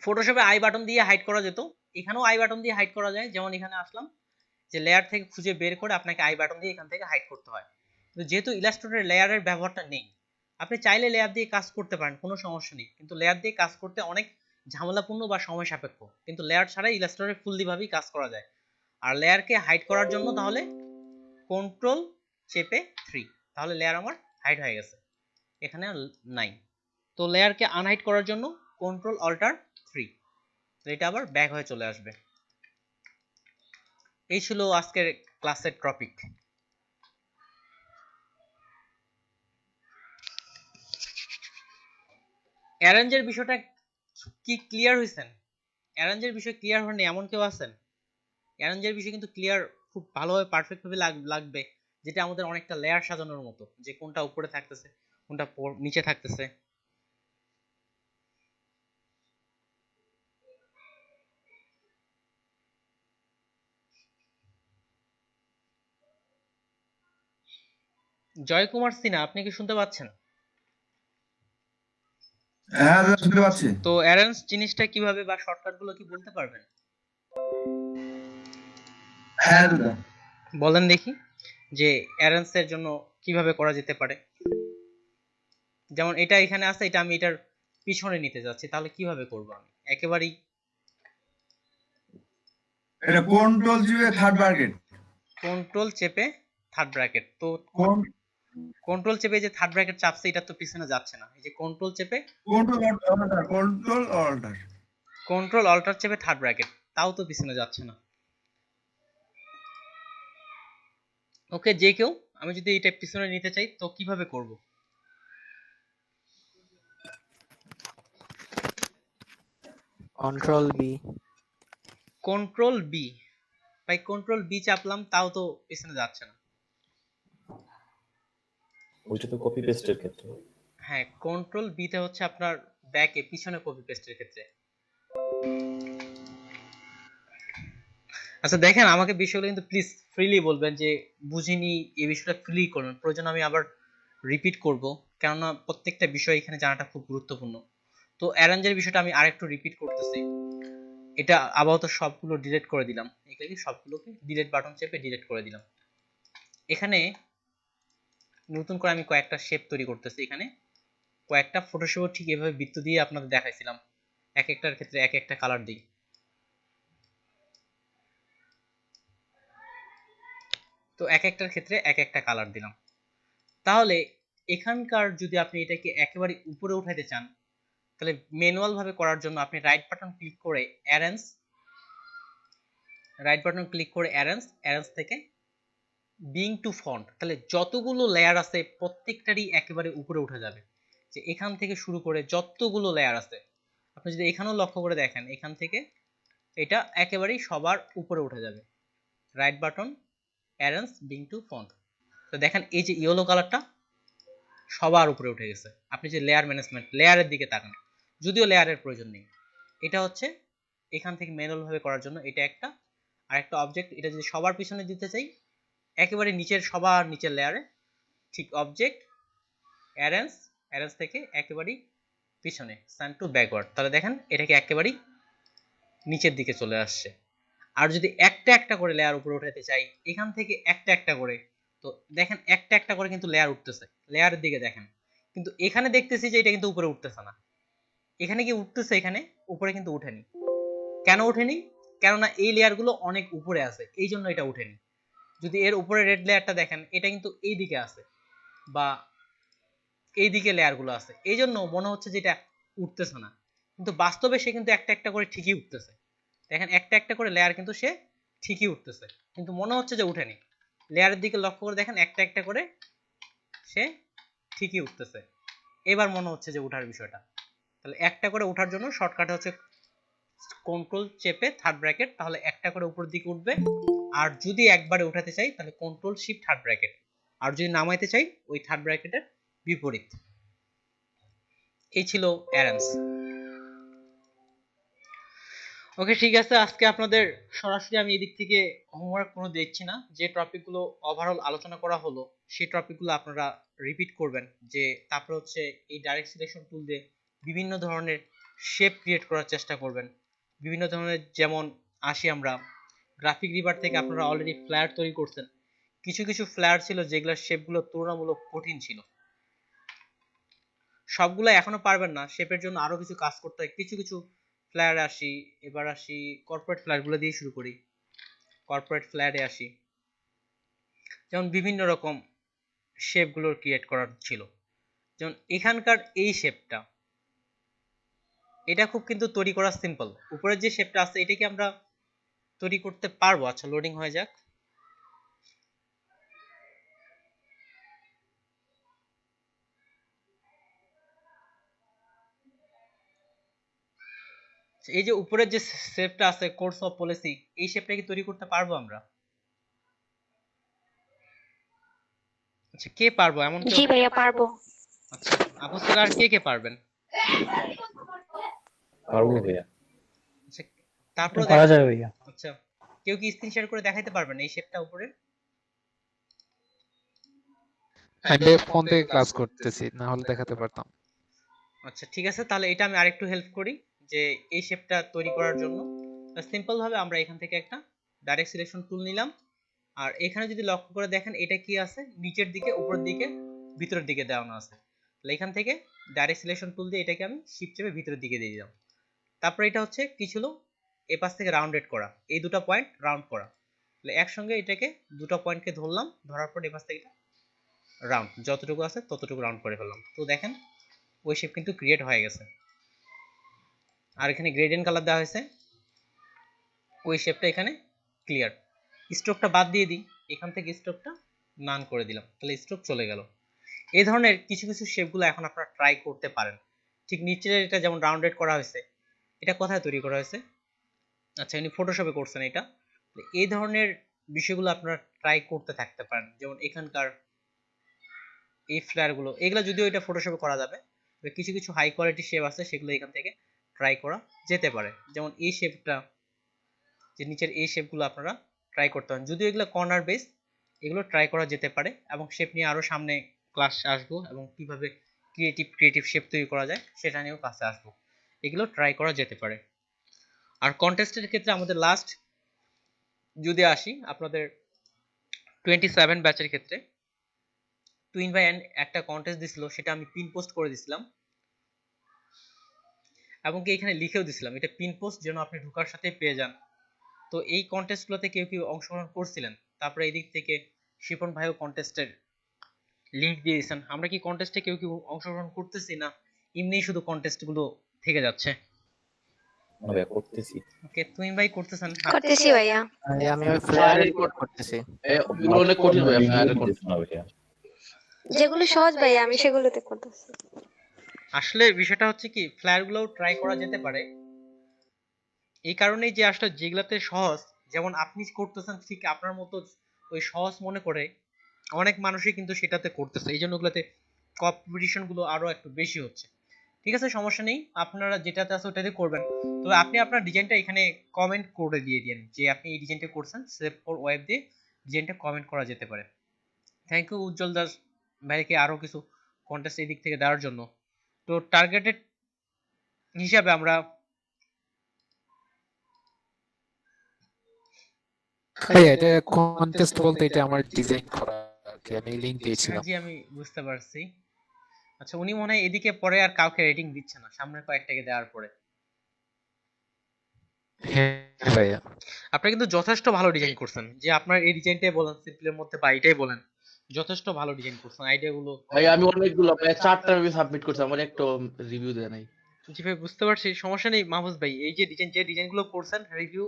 S1: ফটোশপে আই বাটন দিয়ে হাইড করা যেত, এখানেও আই বাটন দিয়ে হাইড করা যায়। যেমন এখানে আসলাম, যে লেয়ার থেকে খুঁজে বের করে আপনাকে আই বাটন দিয়ে এখান থেকে হাইড করতে হয়। কিন্তু যেহেতু ইলাস্ট্রেটরে লেয়ারের ব্যবহারটা নেই, আপনি চাইলে লেয়ার দিয়ে কাজ করতে পারেন, কোনো সমস্যা নেই, কিন্তু লেয়ার দিয়ে কাজ করতে অনেক ঝামেলাপূর্ণ বা সময় সাপেক্ষ। কিন্তু লেয়ার ছাড়া ইলাস্ট্রেটরে ফুললি ভাবেই কাজ করা যায়। আর লেয়ারকে হাইড করার জন্য তাহলে কন্ট্রোল চেপে 3, তাহলে লেয়ার আমার হাইড হয়ে গেছে, এখানে নাই। তো লেয়ারকে আনহাইড করার জন্য কন্ট্রোল অল্টার 3, তো এটা আবার ব্যাক হয়ে চলে আসবে। এই ছিল আজকের ক্লাসের টপিক। অ্যারেঞ্জের বিষয়টা কি ক্লিয়ার হয়েছেন? অ্যারেঞ্জের বিষয় ক্লিয়ার হয়নি এমন কেউ আছেন? অ্যারেঞ্জের বিষয় কিন্তু ক্লিয়ার, খুব ভালোভাবে পারফেক্ট ভাবে লাগবে, যেটা আমাদের অনেকটা লেয়ার সাজানোর মতো, যে কোনটা উপরে থাকতেছে, কোনটা নিচে থাকতেছে। জয় কুমার সিনহা, আপনি কি শুনতে পাচ্ছেন?
S7: হ্যাঁ দাদা শুনতে পাচ্ছি।
S1: তো অ্যারেঞ্জ জিনিসটা কিভাবে বা শর্টকাট গুলো কি বলতে পারবেন?
S7: হ্যাঁ দাদা
S1: বলেন দেখি, যে অ্যারেঞ্জ এর জন্য কিভাবে করা যেতে পারে। যেমন এটা এখানে আছে, এটা আমি এটার পিছনে নিতে যাচ্ছি, তাহলে কিভাবে করব আমি? একেবারেই
S7: এটা কন্ট্রোল চেপে থার্ড ব্র্যাকেট,
S1: কন্ট্রোল চেপে থার্ড ব্র্যাকেট, তো কন্ট্রোল চেপে যে থার্ড ব্র্যাকেট চাপছে এটা তো পিছনে যাচ্ছে না, এই যে কন্ট্রোল চেপে কন্ট্রোল অল্টার চেপে থার্ড ব্র্যাকেট, তাও তো পিছনে যাচ্ছে না। ওকে, যে কেউ, আমি যদি এটা পিছনে নিতে চাই তো কিভাবে করব?
S4: Control B.
S1: কন্ট্রোল বি, ভাই কন্ট্রোল বি চাপলাম তাও তো পিছনে যাচ্ছে না।
S2: ওইটা তো কপি পেস্টের ক্ষেত্রে।
S1: হ্যাঁ, কন্ট্রোল বি তে হচ্ছে আপনার ব্যাকে পিছনে কপি পেস্টের ক্ষেত্রে। আচ্ছা দেখেন, আমাকে বিষয়গুলো কিন্তু প্লিজ ফ্রিলি বলবেন, যে বুঝিনি এই বিষয়টা ফ্রিলি করবেন, প্রয়োজন আমি আবার রিপিট করব, কেননা প্রত্যেকটা বিষয় এখানে জানাটা খুব গুরুত্বপূর্ণ। তো অ্যারেঞ্জের বিষয়টা আমি আরেকটু রিপিট করতেছি। এটা আপাতত সবগুলো ডিলিট করে দিলাম, এগুলো সবগুলোকে ডিলিট বাটন চেপে ডিলিট করে দিলাম। এখানে নতুন করে আমি কয়েকটা শেপ তৈরি করতেছি। এখানে কয়েকটা ফটোশপ ঠিক এভাবে বৃত্ত দিয়ে আপনাদের দেখাইছিলাম, এক একটার ক্ষেত্রে এক একটা কালার দিই। তো এক একটার ক্ষেত্রে এক একটা কালার দিলাম। তাহলে এখানকার যদি আপনি এটাকে একেবারে উপরে উঠাইতে চান, তাহলে ম্যানুয়াল ভাবে করার জন্য আপনি রাইট বাটন ক্লিক করে অ্যারেঞ্জ, অ্যারেঞ্জ থেকে বিং টু ফন্ট, তাহলে যতগুলো লেয়ার আছে প্রত্যেকটারই একেবারে উপরে উঠে যাবে। যে এখান থেকে শুরু করে যতগুলো লেয়ার আছে, আপনি যদি এখানেও লক্ষ্য করে দেখেন, এখান থেকে এটা একেবারেই সবার উপরে উঠে যাবে। Right button arrange bring to front, তো দেখেন এই যে ইয়েলো কালারটা সবার উপরে উঠে গেছে। আপনি যে লেয়ার ম্যানেজমেন্ট, লেয়ারের দিকে তাকান, যদিও লেয়ারের প্রয়োজন নেই, এটা হচ্ছে এখান থেকে ম্যানুয়াল ভাবে করার জন্য এটা একটা। আর একটা অবজেক্ট, এটা যদি সবার পিছনে দিতে চাই একেবারে নিচের সবার নিচের লেয়ারে, ঠিক অবজেক্ট অ্যারেঞ্জ থেকে একেবারেই পিছনে সেন্ড টু ব্যাকওয়ার্ড, তাহলে দেখেন এটাকে একেবারেই নিচের দিকে চলে আসছে। আর যদি একটা একটা করে লেয়ার উপরে উঠাতে চাই এখান থেকে একটা একটা করে, তো দেখেন একটা একটা করে কিন্তু লেয়ার উঠতেছে, লেয়ারের দিকে দেখেন, কিন্তু এখানে দেখতেছি যে এটা কিন্তু উপরে উঠতেছে না। এখানে কি উঠতেছে, এখানে উপরে কিন্তু উঠেনি। কেন উঠেনি? কেননা এই লেয়ারগুলো অনেক উপরে আছে, এই জন্য এটা উঠেনি। যদি এর উপরে রেড লেয়ারটা দেখেন, এটা কিন্তু এই দিকে আছে বা এই দিকে লেয়ারগুলো আছে, এই জন্য মনে হচ্ছে যে এটা উঠতেছে না, কিন্তু বাস্তবে সে কিন্তু একটা একটা করে ঠিকই উঠতেছে। দেখেন একটা একটা করে লেয়ার কিন্তু সে ঠিকই উঠতেছে, কিন্তু মনে হচ্ছে যে উঠেনি। লেয়ারের দিকে লক্ষ্য করে দেখেন একটা একটা করে সে ঠিকই উঠতেছে, এবার মনে হচ্ছে যে উঠার বিষয়টা। তাহলে একটা করে ওঠার জন্য শর্টকাট হচ্ছে কন্ট্রোল চেপে থার্ড ব্র্যাকেট, তাহলে একটা করে উপরের দিকে উঠবে। আর যদি একবারে উঠাতে চাই তাহলে কন্ট্রোল শিফট থার্ড ব্র্যাকেট, আর যদি নামাইতে চাই ওই থার্ড ব্র্যাকেটের বিপরীত। এই ছিল অ্যারেঞ্জ। ওকে ঠিক আছে, আজকে আপনাদের সরাসরি আমি এদিক থেকে হোমওয়ার্ক কোনো দেখছি না, যে টপিকগুলো ওভারঅল আলোচনা করা হলো সেই টপিকগুলো আপনারা রিপিট করবেন। যে তারপর হচ্ছে এই ডাইরেক্ট সিলেকশন টুল দিয়ে বিভিন্ন ধরনের শেপ ক্রিয়েট করার চেষ্টা করবেন। বিভিন্ন ধরনের, যেমন আসি আমরা গ্রাফিক রিভার থেকে, আপনারা অলরেডি ফ্ল্যাট তৈরি করছেন। কিছু কিছু ফ্ল্যাট ছিল যেগুলোর শেপগুলো তুলনামূলক কঠিন ছিল, সবগুলো এখনো পারবেন না, শেপের জন্য আরো কিছু কাজ করতে হয়। কিছু কিছু ফ্ল্যাট আসি, এবার আসি কর্পোরেট ফ্ল্যাটগুলো দিয়ে শুরু করি। কর্পোরেট ফ্ল্যাটে আসি, যেমন বিভিন্ন রকম শেপগুলো ক্রিয়েট করার ছিল। যেমন এখানকার এই শেপটা, এটা খুব কিন্তু তৈরি করা সিম্পল। উপরের যে শেপটা আছে এটা কি আমরা তৈরি করতে পারবো? আচ্ছা লোডিং হয়ে যাক। এই যে উপরের যে শেপটা আছে কোর্স অফ পলিসি, এই শেপটা কি তৈরি করতে পারবো আমরা? আচ্ছা কে পারবো এমন কেউ?
S8: জি ভাইয়া পারবো।
S1: আচ্ছা আপু স্যার আর কে কে পারবেন?
S2: পারবো ভাইয়া।
S1: আচ্ছা তারপরে
S4: করা যাবে ভাইয়া।
S1: আচ্ছা কেউ কি স্ক্রিন শেয়ার করে দেখাইতে পারবেন এই শেপটা উপরে?
S4: আমি ফোন থেকে ক্লাস করতেছি, না হলে দেখাতে পারতাম।
S1: আচ্ছা ঠিক আছে, তাহলে এটা আমি আরেকটু হেল্প করি। যে এই শেপটা তৈরি করার জন্য সিম্পল ভাবে আমরা এখান থেকে একটা ডাইরেক্ট সিলেকশন টুল নিলাম। আর এখানে যদি লক্ষ্য করে দেখেন এটা কি আছে, নিচের দিকে, উপরের দিকে, ভিতরের দিকে দেওয়ানো আছে। তাহলে এখান থেকে ডাইরেক্ট সিলেকশন টুল দিয়ে এটাকে আমি শিফট চেপে ভিতরের দিকে দিয়ে দিলাম। তারপর এটা হচ্ছে কি ছিল, এ পাশ থেকে রাউন্ডেড করা, এই দুটো পয়েন্ট রাউন্ড করা। তাহলে একসঙ্গে এটাকে দুটো পয়েন্টকে ধরলাম, ধরার পর এ পাশ থেকে রাউন্ড, যতটুকু আছে ততটুকু রাউন্ড করে ফেললাম। তো দেখেন ওই শেপ কিন্তু ক্রিয়েট হয়ে গেছে। আর এখানে গ্রেডিয়েন্ট কালার দেওয়া হয়েছে, ওই শেপটা এখানে ক্লিয়ার। স্ট্রোকটা বাদ দিয়ে দিই, এখান থেকে স্ট্রোকটা নান করে দিলাম, তাহলে স্ট্রোক চলে গেল। এই ধরনের কিছু কিছু শেপগুলো এখন আপনারা ট্রাই করতে পারেন। ঠিক নিচের এটা যেমন রাউন্ডেড করা হয়েছে, এটা কোথায় তৈরি করা হয়েছে? আচ্ছা, ইনি ফটোশপে করছেন এটা। এই ধরনের বিষয়গুলো আপনারা ট্রাই করতে থাকতে পারেন। যেমন এখানকার এই ফ্লেয়ারগুলো, এগুলো যদিও এটা ফটোশপে করা যাবে, কিছু কিছু হাই কোয়ালিটি শেপ আছে সেগুলো এখান থেকে ট্রাই করা যেতে পারে। যেমন এই শেপটা, যে নিচের এই শেপগুলো আপনারা ট্রাই করতে পারেন। যদিও এগুলো কর্নার বেস, এগুলো ট্রাই করা যেতে পারে। এবং শেপ নিয়ে আরো সামনে ক্লাস আসবো, এবং কিভাবে ক্রিয়েটিভ শেপ তৈরি করা যায় সেটা নিয়েও ক্লাসে আসবো। এগুলো ট্রাই করা যেতে পারে। আর কন্টেস্টের ক্ষেত্রে আমাদের লাস্ট যদি আসি, আপনাদের 27 ব্যাচের ক্ষেত্রে টুইন ভাই একটা কন্টেস্ট দিছিল, সেটা আমি পিন পোস্ট করে দিছিলাম, এবং কি এখানে লিখেও দিছিলাম এটা পিন পোস্ট যেন আপনি ঢোকার সাথে পেয়ে যান। তো এই কন্টেস্টগুলোতে কেউ কেউ অংশগ্রহণ করছিলেন, তারপরে এই দিক থেকে শিপন ভাইও কন্টেস্টের লিংক দিয়ে দিয়েছেন। আমরা কি কন্টেস্টে কেউ কেউ অংশগ্রহণ করতেছি না এমনি শুধু কন্টেস্টগুলো থেকে যাচ্ছে?
S2: না ভাইয়া করতেছি।
S1: ওকে, টুইন ভাই করতেছেন?
S6: করতেছি ভাইয়া।
S4: আমি ওই ফ্লায়ার রেকর্ড করতেছি।
S3: ওগুলো অনেক কঠিন ভাইয়া, ফ্লায়ার রেকর্ড।
S2: না ভাইয়া
S6: যেগুলো সহজ ভাইয়া আমি সেগুলোতে করতেছি।
S1: আসলে বিষয়টা হচ্ছে কি, ফ্লায়ারগুলোও ট্রাই করা যেতে পারে এই কারণেই যে আসলে যেগুলাতে সহজ, যেমন আপনি করতেছেন ঠিক আপনার মতো ওই সহজ মনে করে অনেক মানুষই কিন্তু সেটাতে করতেছে, এই জন্য ওগুলাতে কম্পিটিশন গুলো আরো একটু বেশি হচ্ছে। ঠিক আছে, সমস্যা নেই, আপনারা যেটাতে আছে ওটাতে করবেন। তবে আপনি আপনার ডিজাইনটা এখানে কমেন্ট করে দিয়ে দিন যে আপনি এই ডিজাইনটা করছেন, সেভ ফর ওয়েব দিয়ে ডিজাইনটা কমেন্ট করা যেতে পারে। থ্যাংক ইউ উজ্জ্বল দাস ভাইকে আরো কিছু কন্টেস্ট এই দিক থেকে দেওয়ার জন্য। তো টার্গেটেড হিসাবে আমরা
S4: ভাইয়া এটা কন্টেস্ট বলতে এটা আমার ডিজাইন করা আর কি, আমি লিংক দিয়েছিলাম।
S1: জি আমি বুঝতে পারছি। আচ্ছা, উনি মনে হয় এদিকে পরে আর কাউকে রেটিং দিচ্ছে না, সামনের কয়েকটাকে দেওয়ার পরে।
S4: হ্যাঁ ভাইয়া,
S1: আপনি কিন্তু যথেষ্ট ভালো ডিজাইন করছেন, যে আপনার এই ডিজাইনটাই বলেন সিম্পলের মধ্যে বা এটাই বলেন, যথেষ্ট ভালো ডিজাইন করছেন, আইডিয়াগুলো।
S3: ভাই আমি অনেকগুলো প্রায় 4টা আমি সাবমিট করছি, আমার একটা রিভিউ দেয় নাই।
S1: জি ভাই বুঝতে পারছি, সমস্যা নেই মাহফুজ ভাই। এই যে ডিজাইনগুলো করছেন, রিভিউ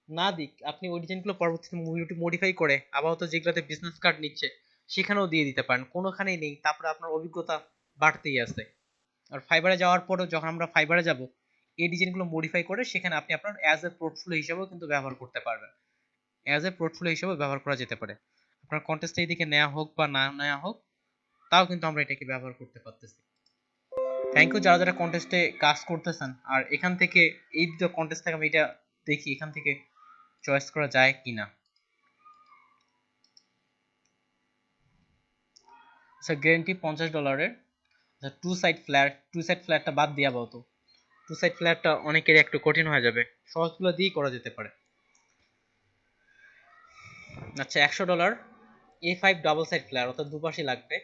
S1: না দিক, আপনি ওই ডিজাইনগুলো পরবর্তীতে মডিফাই করে আপাতত যেগুলোতে বিজনেস কার্ড নিচ্ছে সেখানেও দিয়ে দিতে পারেন, কোনোখানেই নেই। তারপরে আপনার অভিজ্ঞতা বাড়তেই আছে। আর ফাইবারে যাওয়ার পরেও যখন আমরা ফাইবারে যাব, এই ডিজাইনগুলো মডিফাই করে সেখানে আপনি আপনার অ্যাজ এ পোর্টফোলিও হিসেবেও কিন্তু ব্যবহার করতে পারবেন। অ্যাজ এ পোর্টফোলিও হিসেবে ব্যবহার করা যেতে পারে। আপনার কন্টেস্টে এইদিকে নেওয়া হোক বা না নেওয়া হোক, তাও কিন্তু আমরা এটাকে ব্যবহার করতে পারতেছি। থ্যাংক ইউ যারা যারা কন্টেস্টে কাজ করতেছেন। আর এখান থেকে এই দুটো কন্টেস্ট থেকে আমি এটা দেখি এখান থেকে চয়েস করা যায় কিনা। আচ্ছা, গ্যারান্টি $50। আচ্ছা, টু সাইড ফ্ল্যাটটা বাদ দিয়া বলতো, টু সাইড ফ্ল্যাটটা অনেকেরই একটু কঠিন হয়ে যাবে, সহজগুলো দিয়েই করা যেতে পারে। আচ্ছা, $100 A5 ডাবল সাইড ফ্ল্যাট, অর্থাৎ দুপাশে লাগবে।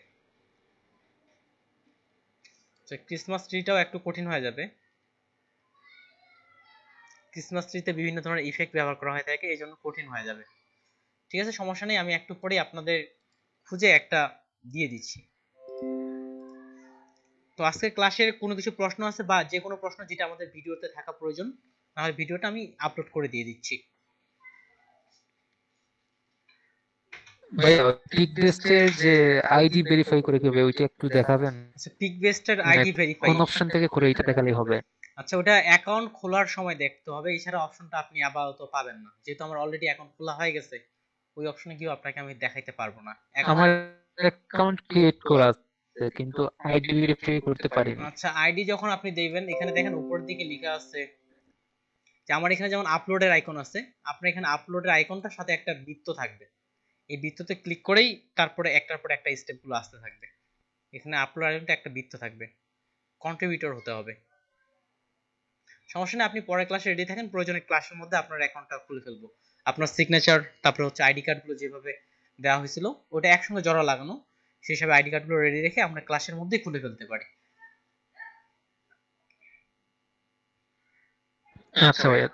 S1: আচ্ছা, ক্রিসমাস ট্রিটাও একটু কঠিন হয়ে যাবে, ক্রিসমাস ট্রিতে বিভিন্ন ধরনের ইফেক্ট ব্যবহার করা হয়ে থাকে, এই জন্য কঠিন হয়ে যাবে। ঠিক আছে, সমস্যা নেই, আমি একটু পরেই আপনাদের খুঁজে একটা দিয়ে দিচ্ছি। তো আজকের ক্লাসের কোনো কিছু প্রশ্ন আছে বা যে কোনো প্রশ্ন যেটা আমাদের ভিডিওতে থাকা প্রয়োজন, তাহলে ভিডিওটা আমি আপলোড করে দিয়ে দিচ্ছি।
S4: ভাইয়া পিক বেস্টের যে আইডি ভেরিফাই করে কিভাবে ওইটা একটু দেখাবেন?
S1: আচ্ছা, পিক বেস্টের
S4: মানে
S1: আইডি ভেরিফাই,
S4: কোন অপশন থেকে করে এটা দেখালেই হবে?
S1: আচ্ছা ওটা অ্যাকাউন্ট খোলার সময় দেখতে হবে, এছাড়া অপশনটা আপনি আপাতত পাবেন না, যেহেতু আমার অলরেডি অ্যাকাউন্ট খোলা হয়ে গেছে। ওই অপশনে গিয়ে আপনাকে আমি দেখাইতে পারবো না।
S4: আমার অ্যাকাউন্ট ক্রিয়েট করা আছে কিন্তু আইডি ভেরিফাই করতে পারিনি।
S1: আচ্ছা, আইডি যখন আপনি দেবেন, এখানে দেখেন উপরের দিকে লেখা আছে যে আমার এখানে যেমন আপলোডের আইকন আছে, আপনার এখানে আপলোডের আইকনটার সাথে একটা বৃত্ত থাকবে, এই বৃত্ততে ক্লিক করেই তারপরে একটার পর একটা স্টেপগুলো আসতে থাকবে। এখানে আপলোড আইকনটা একটা বৃত্ত থাকবে, কন্ট্রিবিউটর হতে হবে। সমস্যা নেই, আপনি পরের ক্লাসে রেডি থাকেন, প্রয়োজনে ক্লাসের মধ্যে আপনার অ্যাকাউন্টটা খুলে ফেলবো। আপনার সিগনেচার, তারপরে হচ্ছে আইডি কার্ডগুলো যেভাবে দেওয়া হয়েছিল ওটা একসঙ্গে জড়া লাগানো, সেই হিসাবে আইডি কার্ডগুলো রেডি রেখে আমরা ক্লাসের মধ্যেই খুলে ফেলতে পারি।
S4: আচ্ছা ভাইয়া।